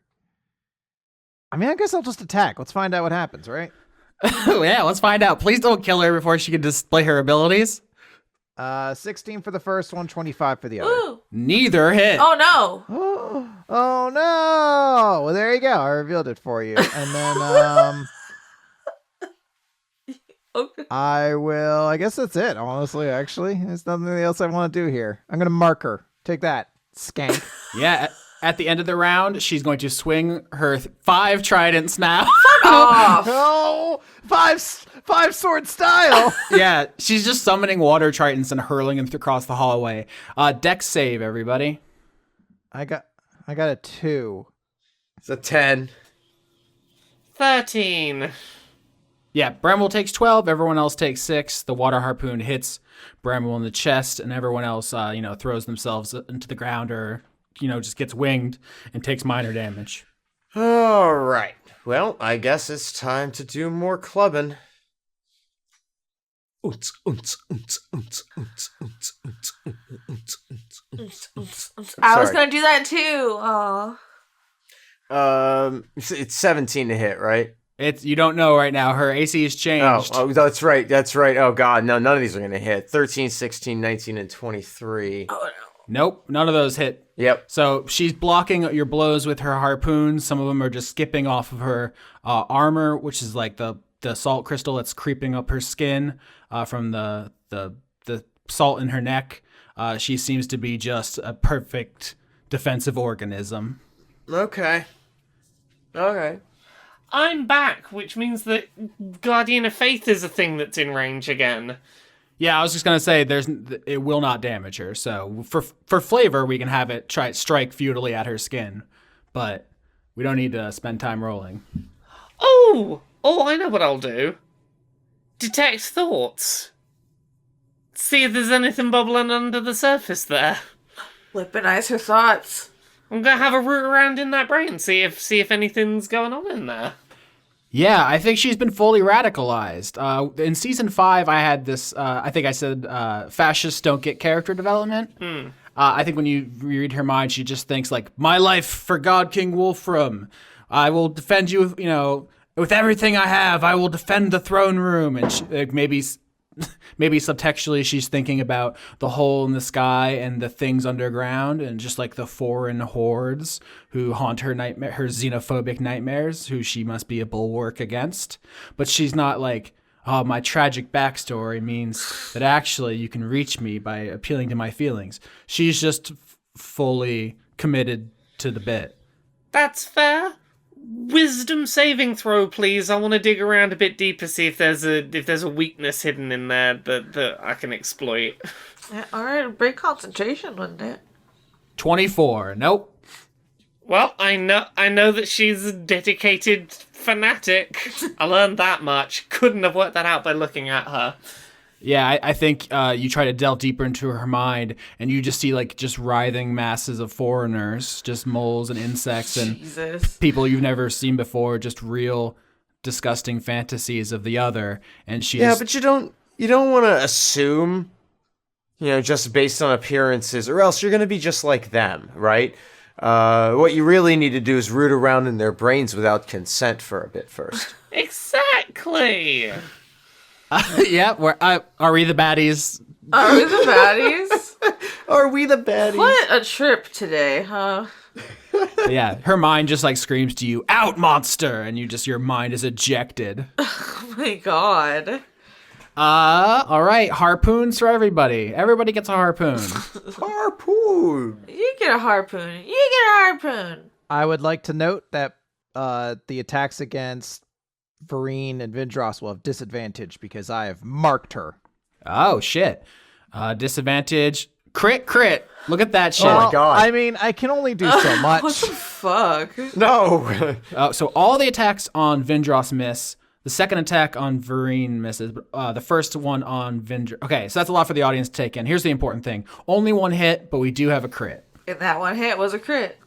I mean, I guess I'll just attack. Let's find out what happens, right? Yeah, let's find out. Please don't kill her before she can display her abilities. 16 for the first one, 25 for the other. Ooh. Neither hit. Oh no. Oh no! Well, there you go. I revealed it for you. And then, Okay. I guess that's it, honestly, actually. There's nothing else I want to do here. I'm going to mark her. Take that, skank. Yeah, at the end of the round, she's going to swing her 5 tridents now. Off. Oh, five sword style. Yeah, she's just summoning water tridents and hurling them across the hallway. Dex save, everybody. I got a 2. It's a 10. 13. Yeah, Bramwell takes 12. Everyone else takes 6. The water harpoon hits Bramwell in the chest, and everyone else, throws themselves into the ground or, just gets winged and takes minor damage. All right. Well, I guess it's time to do more clubbing. I was gonna do that too. Oh. It's 17 to hit, right? You don't know right now. Her AC has changed. Oh, that's right. Oh, God. No, none of these are going to hit. 13, 16, 19, and 23. Oh no. Nope, none of those hit. Yep. So she's blocking your blows with her harpoons. Some of them are just skipping off of her armor, which is like the salt crystal that's creeping up her skin from the salt in her neck. She seems to be just a perfect defensive organism. Okay. Okay. I'm back, which means that Guardian of Faith is a thing that's in range again. Yeah, I was just gonna say it will not damage her. So for flavor, we can have it strike futilely at her skin, but we don't need to spend time rolling. Oh, I know what I'll do. Detect thoughts. See if there's anything bubbling under the surface there. Weaponize her thoughts. I'm gonna have a root around in that brain, see if anything's going on in there. Yeah, I think she's been fully radicalized. In season 5, I had this. I think I said fascists don't get character development. I think when you read her mind, she just thinks like, "My life for God King Wolfram. I will defend you. With everything I have, I will defend the throne room." And maybe subtextually she's thinking about the hole in the sky and the things underground and just like the foreign hordes who haunt her xenophobic nightmares, who she must be a bulwark against. But she's not like, oh, my tragic backstory means that actually you can reach me by appealing to my feelings. She's just fully committed to the bit. That's fair. Wisdom saving throw, please. I want to dig around a bit deeper, see if there's a weakness hidden in there that I can exploit. Yeah, alright, break concentration, wouldn't it? 24. Nope. Well, I know that she's a dedicated fanatic. I learned that much. Couldn't have worked that out by looking at her. Yeah, I think you try to delve deeper into her mind, and you just see like just writhing masses of foreigners, just moles and insects and people you've never seen before, just real disgusting fantasies of the other. And but you don't want to assume, just based on appearances, or else you're going to be just like them, right? What you really need to do is root around in their brains without consent for a bit first. Exactly. Yeah, are we the baddies? Are we the baddies? Are we the baddies? What a trip today, huh? Yeah, her mind just like screams to you, "Out, monster!" And your mind is ejected. Oh my god. All right, harpoons for everybody. Everybody gets a harpoon. Harpoon. You get a harpoon. You get a harpoon. I would like to note that the attacks against Vireen and Vindrass will have disadvantage because I have marked her. Oh, shit. Disadvantage. Crit. Look at that shit. Oh my god. I mean, I can only do so much. What the fuck? No. So all the attacks on Vindrass miss. The second attack on Vireen misses. The first one on Vindrass. Okay, so that's a lot for the audience to take in. Here's the important thing. Only one hit, but we do have a crit. And that one hit was a crit.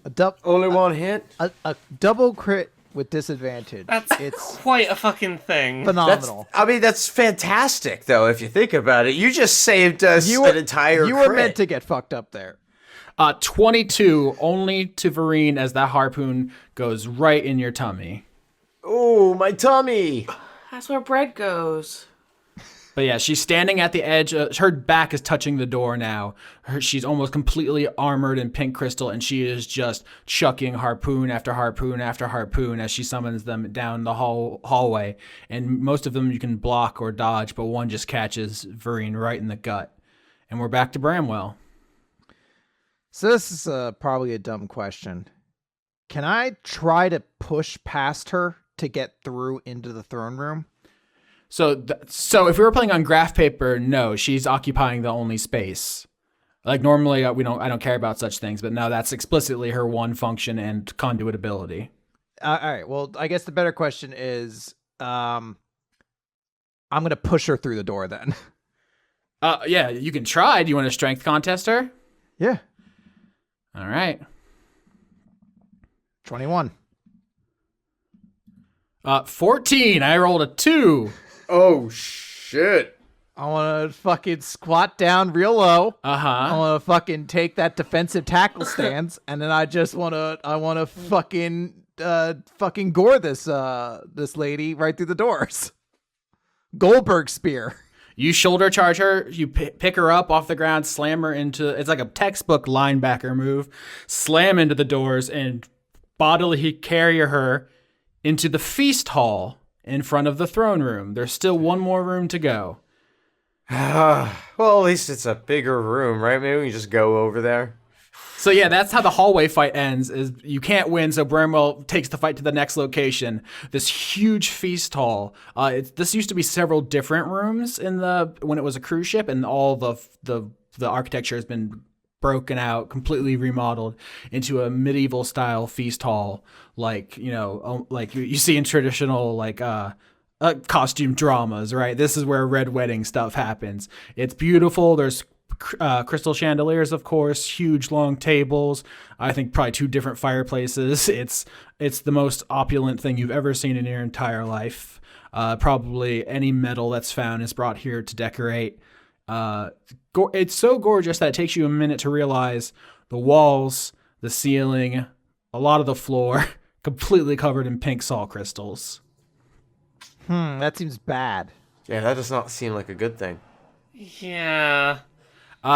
Only one hit? A double crit with disadvantage. It's quite a fucking thing. Phenomenal. That's fantastic, though, if you think about it. You just saved us an entire You crit. were meant to get fucked up there. 22 only to Vireen as that harpoon goes right in your tummy. Ooh, my tummy. That's where bread goes. But yeah, she's standing at the edge. Her back is touching the door now. She's almost completely armored in pink crystal, and she is just chucking harpoon after harpoon after harpoon as she summons them down the hallway. And most of them you can block or dodge, but one just catches Vireen right in the gut. And we're back to Bramwell. So this is probably a dumb question. Can I try to push past her to get through into the throne room? So if we were playing on graph paper, no, she's occupying the only space. Like normally I don't care about such things, but no, that's explicitly her one function and conduit ability. All right. Well, I guess the better question is, I'm gonna push her through the door then. Yeah, you can try. Do you want to strength contest her? Yeah. All right. 21. 14. I rolled a 2. Oh, shit. I want to fucking squat down real low. I want to fucking take that defensive tackle stance, and then I want to fucking gore this lady right through the doors. Goldberg spear. You shoulder charge her. You pick her up off the ground, slam her into. It's like a textbook linebacker move. Slam into the doors and bodily carry her into the feast hall in front of the throne room. There's still one more room to go. Well, at least it's a bigger room, right? Maybe we can just go over there. So yeah, that's how the hallway fight ends, is you can't win, so Bramwell takes the fight to the next location. This huge feast hall. This used to be several different rooms when it was a cruise ship, and all the architecture has been broken out, completely remodeled into a medieval style feast hall, like you see in traditional costume dramas, right? This is where red wedding stuff happens. It's beautiful. There's crystal chandeliers, of course, huge long tables. I think probably 2 different fireplaces. It's the most opulent thing you've ever seen in your entire life. Probably any metal that's found is brought here to decorate. It's so gorgeous that it takes you a minute to realize the walls, the ceiling, a lot of the floor, completely covered in pink salt crystals. That seems bad. Yeah, that does not seem like a good thing. Yeah.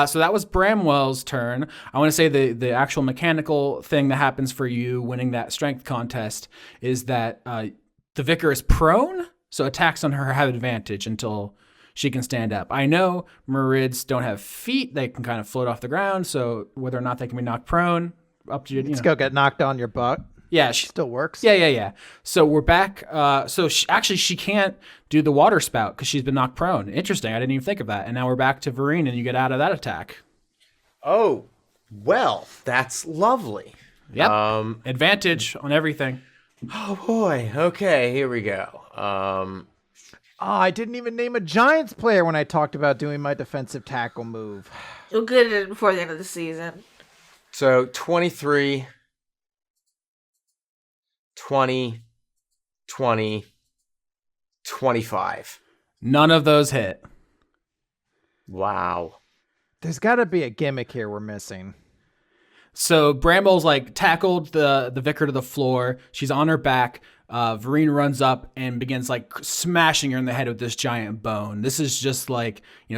So that was Bramwell's turn. I want to say the actual mechanical thing that happens for you winning that strength contest is that the vicar is prone, so attacks on her have advantage until she can stand up. I know Marids don't have feet. They can kind of float off the ground, so whether or not they can be knocked prone, up to you. Let's go get knocked on your butt. Yeah, Still works. Yeah. So we're back. So she can't do the water spout because she's been knocked prone. Interesting. I didn't even think of that. And now we're back to Vireen, and you get out of that attack. Oh, well, that's lovely. Yep. Advantage on everything. Oh, boy. Okay, here we go. I didn't even name a Giants player when I talked about doing my defensive tackle move. You'll get it before the end of the season. So 23, 20, 20, 25. None of those hit. Wow. There's got to be a gimmick here we're missing. So Bramble's tackled the vicar to the floor. She's on her back. Vireen runs up and begins smashing her in the head with this giant bone. This is just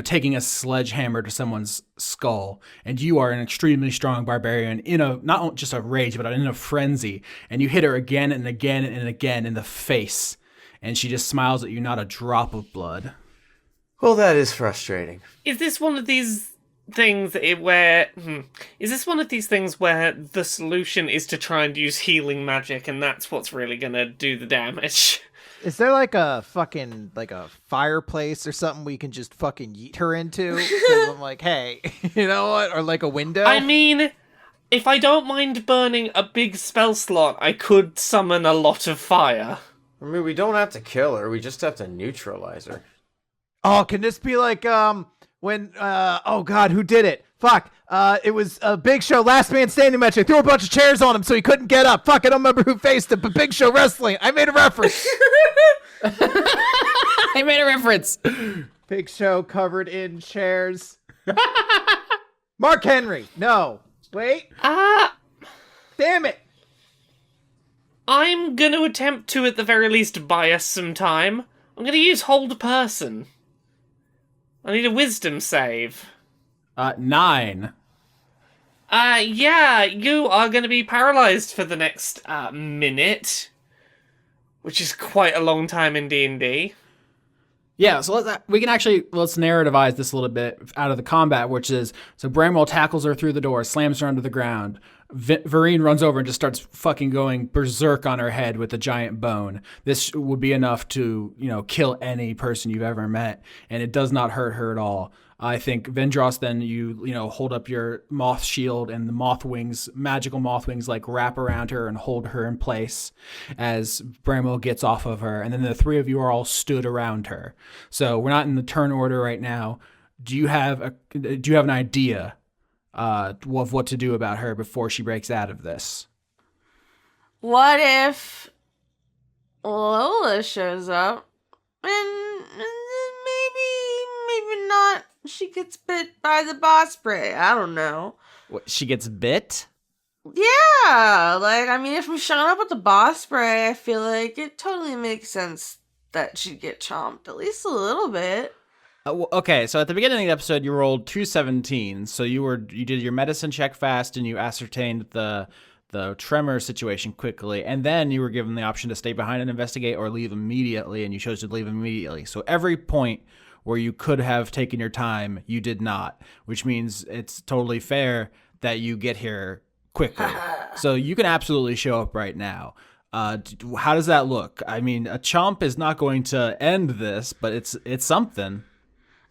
taking a sledgehammer to someone's skull. And you are an extremely strong barbarian in not just a rage, but in a frenzy. And you hit her again and again and again in the face. And she just smiles at you, not a drop of blood. Well, that is frustrating. Is this one of these things where the solution is to try and use healing magic, and that's what's really gonna do the damage? Is there like a fucking like a fireplace or something we can just fucking yeet her into? 'Cause I'm like, hey, you know what? Or like a window? I mean, if I don't mind burning a big spell slot, I could summon a lot of fire. I mean, we don't have to kill her. We just have to neutralize her. Oh, can this be like when oh god, who did it? Fuck. It was a Big Show last man standing match. I threw a bunch of chairs on him so he couldn't get up. Fuck, I don't remember who faced him, but Big Show wrestling. I made a reference. I made a reference. Big Show covered in chairs. Mark Henry. No. Wait. Damn it. I'm gonna attempt to, at the very least, buy us some time. I'm gonna use Hold Person. I need a wisdom save. 9. Yeah, you are gonna be paralyzed for the next, minute. Which is quite a long time in D&D. Yeah, so let's narrativize this a little bit out of the combat, which is, so Bramwell tackles her through the door, slams her onto the ground. Vireen runs over and just starts fucking going berserk on her head with a giant bone. This would be enough to, kill any person you've ever met, and it does not hurt her at all. I think Vindrass, then you hold up your moth shield, and the moth wings, magical moth wings, like wrap around her and hold her in place as Bramwell gets off of her, and then the three of you are all stood around her. So we're not in the turn order right now. Do you have an idea of what to do about her before she breaks out of this? What if Lola shows up and maybe not? She gets bit by the boss spray. I don't know. What, she gets bit? Yeah, if I'm showing up with the boss spray, I feel like it totally makes sense that she'd get chomped at least a little bit. Okay, so at the beginning of the episode, you rolled 217. So you did your medicine check fast, and you ascertained the tremor situation quickly, and then you were given the option to stay behind and investigate or leave immediately, and you chose to leave immediately. So every point where you could have taken your time, you did not, which means it's totally fair that you get here quickly. So you can absolutely show up right now. How does that look? I mean, a chomp is not going to end this, but it's something.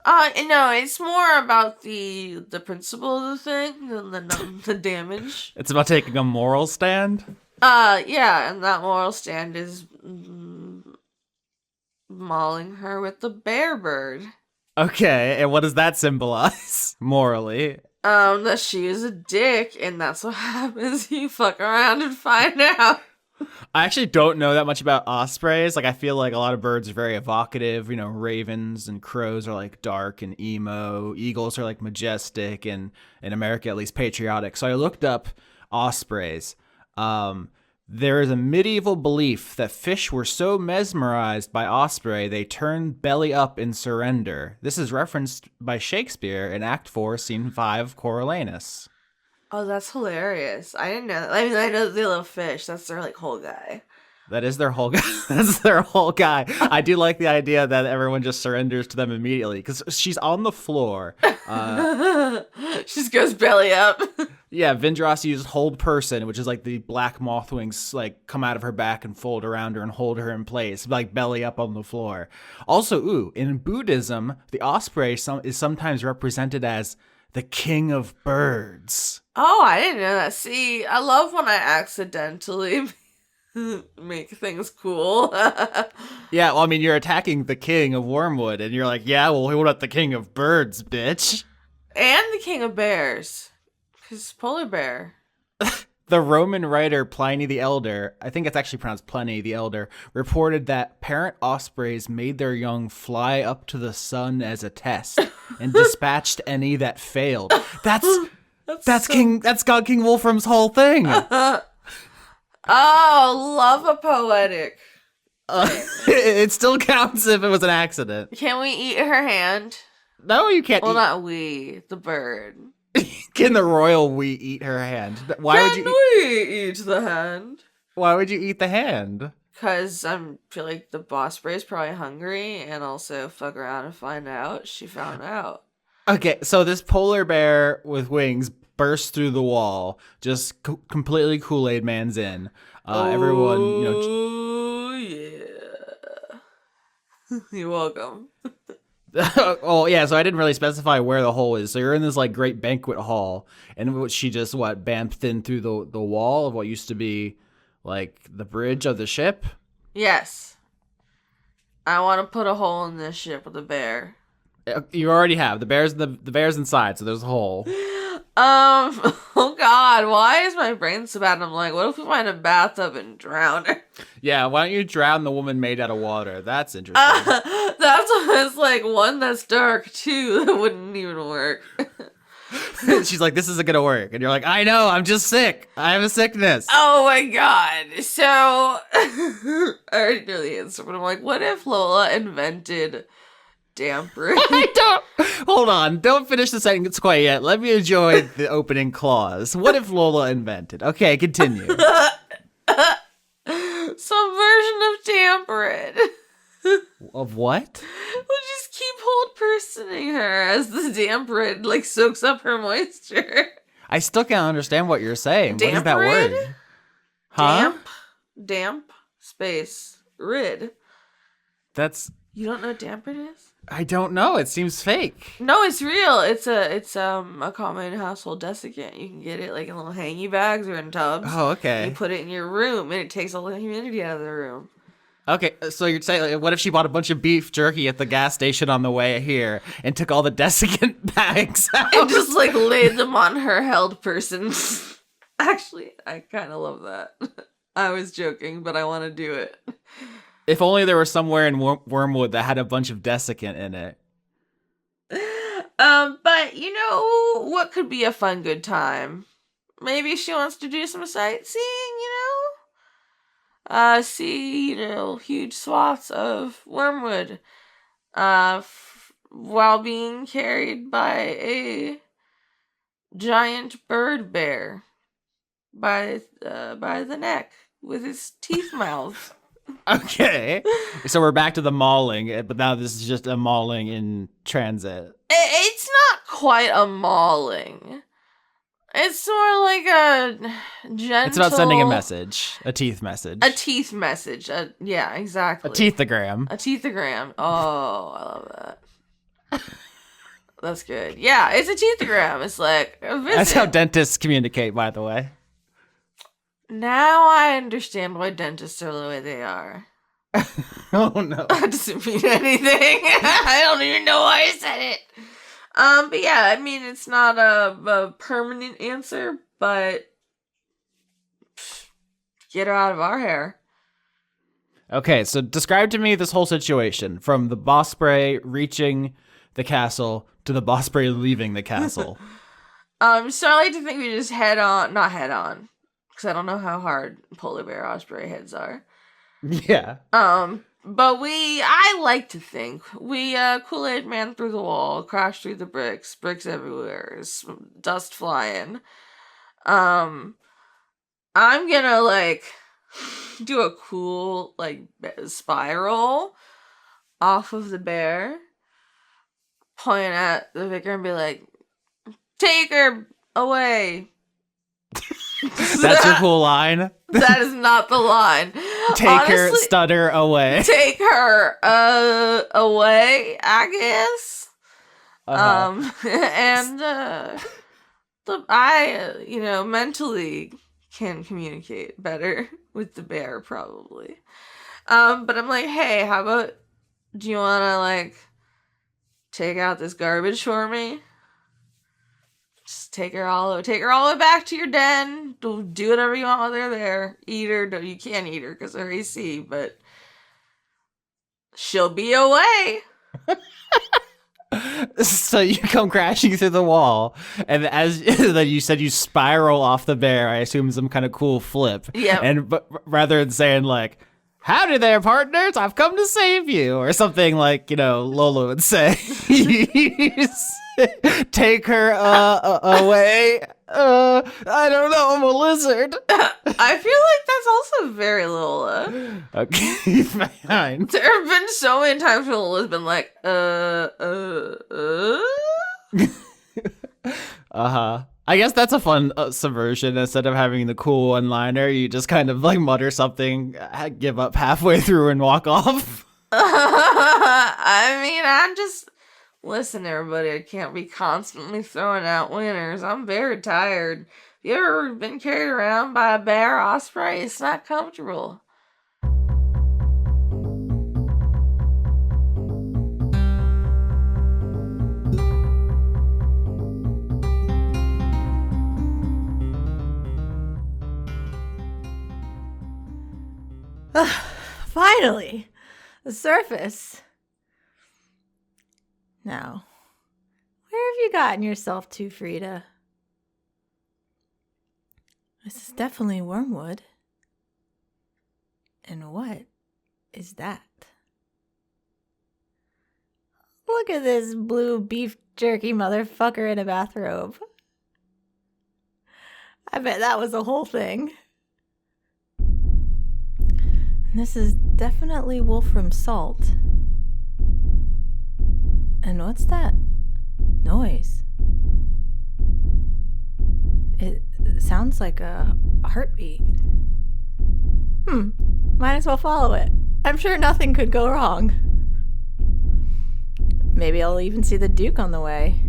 No, it's more about the principle of the thing than the damage. It's about taking a moral stand? Yeah, and that moral stand is mauling her with the bear bird. Okay, and what does that symbolize, morally? That she is a dick, and that's what happens. You fuck around and find out. I actually don't know that much about ospreys. I feel like a lot of birds are very evocative. Ravens and crows are dark and emo. Eagles are majestic and, in America at least, patriotic. So I looked up ospreys. There is a medieval belief that fish were so mesmerized by osprey they turned belly up in surrender. This is referenced by Shakespeare in Act 4, Scene 5, Coriolanus. Oh, that's hilarious. I didn't know that. I mean, I know they love fish. That's their, whole guy. That is their whole guy. That's their whole guy. I do like the idea that everyone just surrenders to them immediately, because she's on the floor. She just goes belly up. Yeah, Vindrass uses Hold Person, which is the black moth wings come out of her back and fold around her and hold her in place, belly up on the floor. Also, in Buddhism, the osprey is sometimes represented as the king of birds. Oh, I didn't know that. See, I love when I accidentally make things cool. Yeah, well, you're attacking the king of Wormwood, and you're yeah, well, what about the king of birds, bitch? And the king of bears. Because polar bear. The Roman writer Pliny the Elder, I think it's actually pronounced Pliny the Elder, reported that parent ospreys made their young fly up to the sun as a test and dispatched any that failed. That's God King Wolfram's whole thing. Oh, love a poetic. It still counts if it was an accident. Can we eat her hand? No, you can't. Well, not we, the bird. Can the royal we eat her hand? Can we eat the hand? Why would you eat the hand? Because I feel like the boss spray is probably hungry, and also fuck around and find out. She found out. Okay, so this polar bear with wings bursts through the wall, just completely Kool-Aid Man's in. Everyone, Oh, yeah. You're welcome. Oh yeah, so I didn't really specify where the hole is. So you're in this like great banquet hall, and she just bamfed in through the wall of what used to be like the bridge of the ship. Yes. I want to put a hole in this ship with a bear. You already have the bear's inside, so there's a hole. Oh god, why is my brain so bad? And I'm like, what if we find a bathtub and drown her? Yeah, why don't you drown the woman made out of water? That's interesting. That's what it's like. One, that's dark. Two, that wouldn't even work. She's like, this isn't gonna work, and you're like, I know, I'm just sick. I have a sickness. Oh my god. So, I already know the answer, but I'm like, what if Lola invented damper? Hold on, don't finish the sentence quite yet. Let me enjoy the opening clause. What if Lola invented? Okay, continue. Some version of dampered. Of what? We'll just keep hold personing her as the dampered like soaks up her moisture. I still can't understand what you're saying. What is that Dampered? word? Huh? Damp, space, rid. That's You don't know what dampered is? I don't know. It seems fake. No, it's real. It's a common household desiccant. You can get it like in little hangy bags or in tubs. Oh, okay. You put it in your room and it takes all the humidity out of the room. Okay, so you're saying, like, what if she bought a bunch of beef jerky at the gas station on the way here and took all the desiccant bags out? And just like laid them on her held person. Actually, I kind of love that. I was joking, but I want to do it. If only there was somewhere in Wormwood that had a bunch of desiccant in it. But you know what could be a fun good time? Maybe she wants to do some sightseeing, see, huge swaths of Wormwood, while being carried by a giant bird bear by the neck with his teeth mouth. Okay. So we're back to the mauling, but now this is just a mauling in transit. It's not quite a mauling. It's more like a gentle... It's about sending a message. A teeth message. A teeth message. Yeah, exactly. A teethogram. A teethogram. Oh, I love that. That's good. Yeah, it's a teethogram. It's like a visit. That's how dentists communicate, by the way. Now I understand why dentists are the way they are. Oh, no. That doesn't mean anything. I don't even know why I said it. But yeah, I mean, it's not a permanent answer, but get her out of our hair. Okay, so describe to me this whole situation from the boss spray reaching the castle to the boss spray leaving the castle. So I like to think we just not head on, because I don't know how hard polar bear osprey heads are. Yeah. But I like to think we Kool-Aid man through the wall, crash through the bricks everywhere, dust flying. I'm gonna like do a cool like spiral off of the bear, point at the vicar and be like, "Take her away." That's your cool line? That is not the line. Take her, stutter, away. Take her away, I guess. And I mentally can communicate better with the bear, probably. But I'm like, hey, how about, do you want to, like, take out this garbage for me? Just take her all the way back to your den. Do whatever you want while they're there. Eat her. You can't eat her because they're AC, but she'll be away. So you come crashing through the wall, and as then you said, you spiral off the bear. I assume some kind of cool flip. Yeah. And but rather than saying like, "Howdy there, partners! I've come to save you," or something like Lola would say. Take her away. I don't know. I'm a lizard. I feel like that's also very Lola. Okay, fine. There have been so many times where Lola's been like, I guess that's a fun subversion. Instead of having the cool one-liner, you just kind of like mutter something, give up halfway through, and walk off. I mean, I'm just... Listen, everybody, I can't be constantly throwing out winners. I'm very tired. You ever been carried around by a bear osprey? It's not comfortable. Finally! The surface. Now, where have you gotten yourself to, Frida? This is definitely wormwood. And what is that? Look at this blue beef jerky motherfucker in a bathrobe. I bet that was the whole thing. And this is definitely wolfram salt. And what's that noise? It sounds like a heartbeat. Might as well follow it. I'm sure nothing could go wrong. Maybe I'll even see the Duke on the way.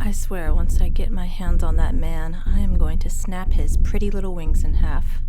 I swear, once I get my hands on that man, I am going to snap his pretty little wings in half.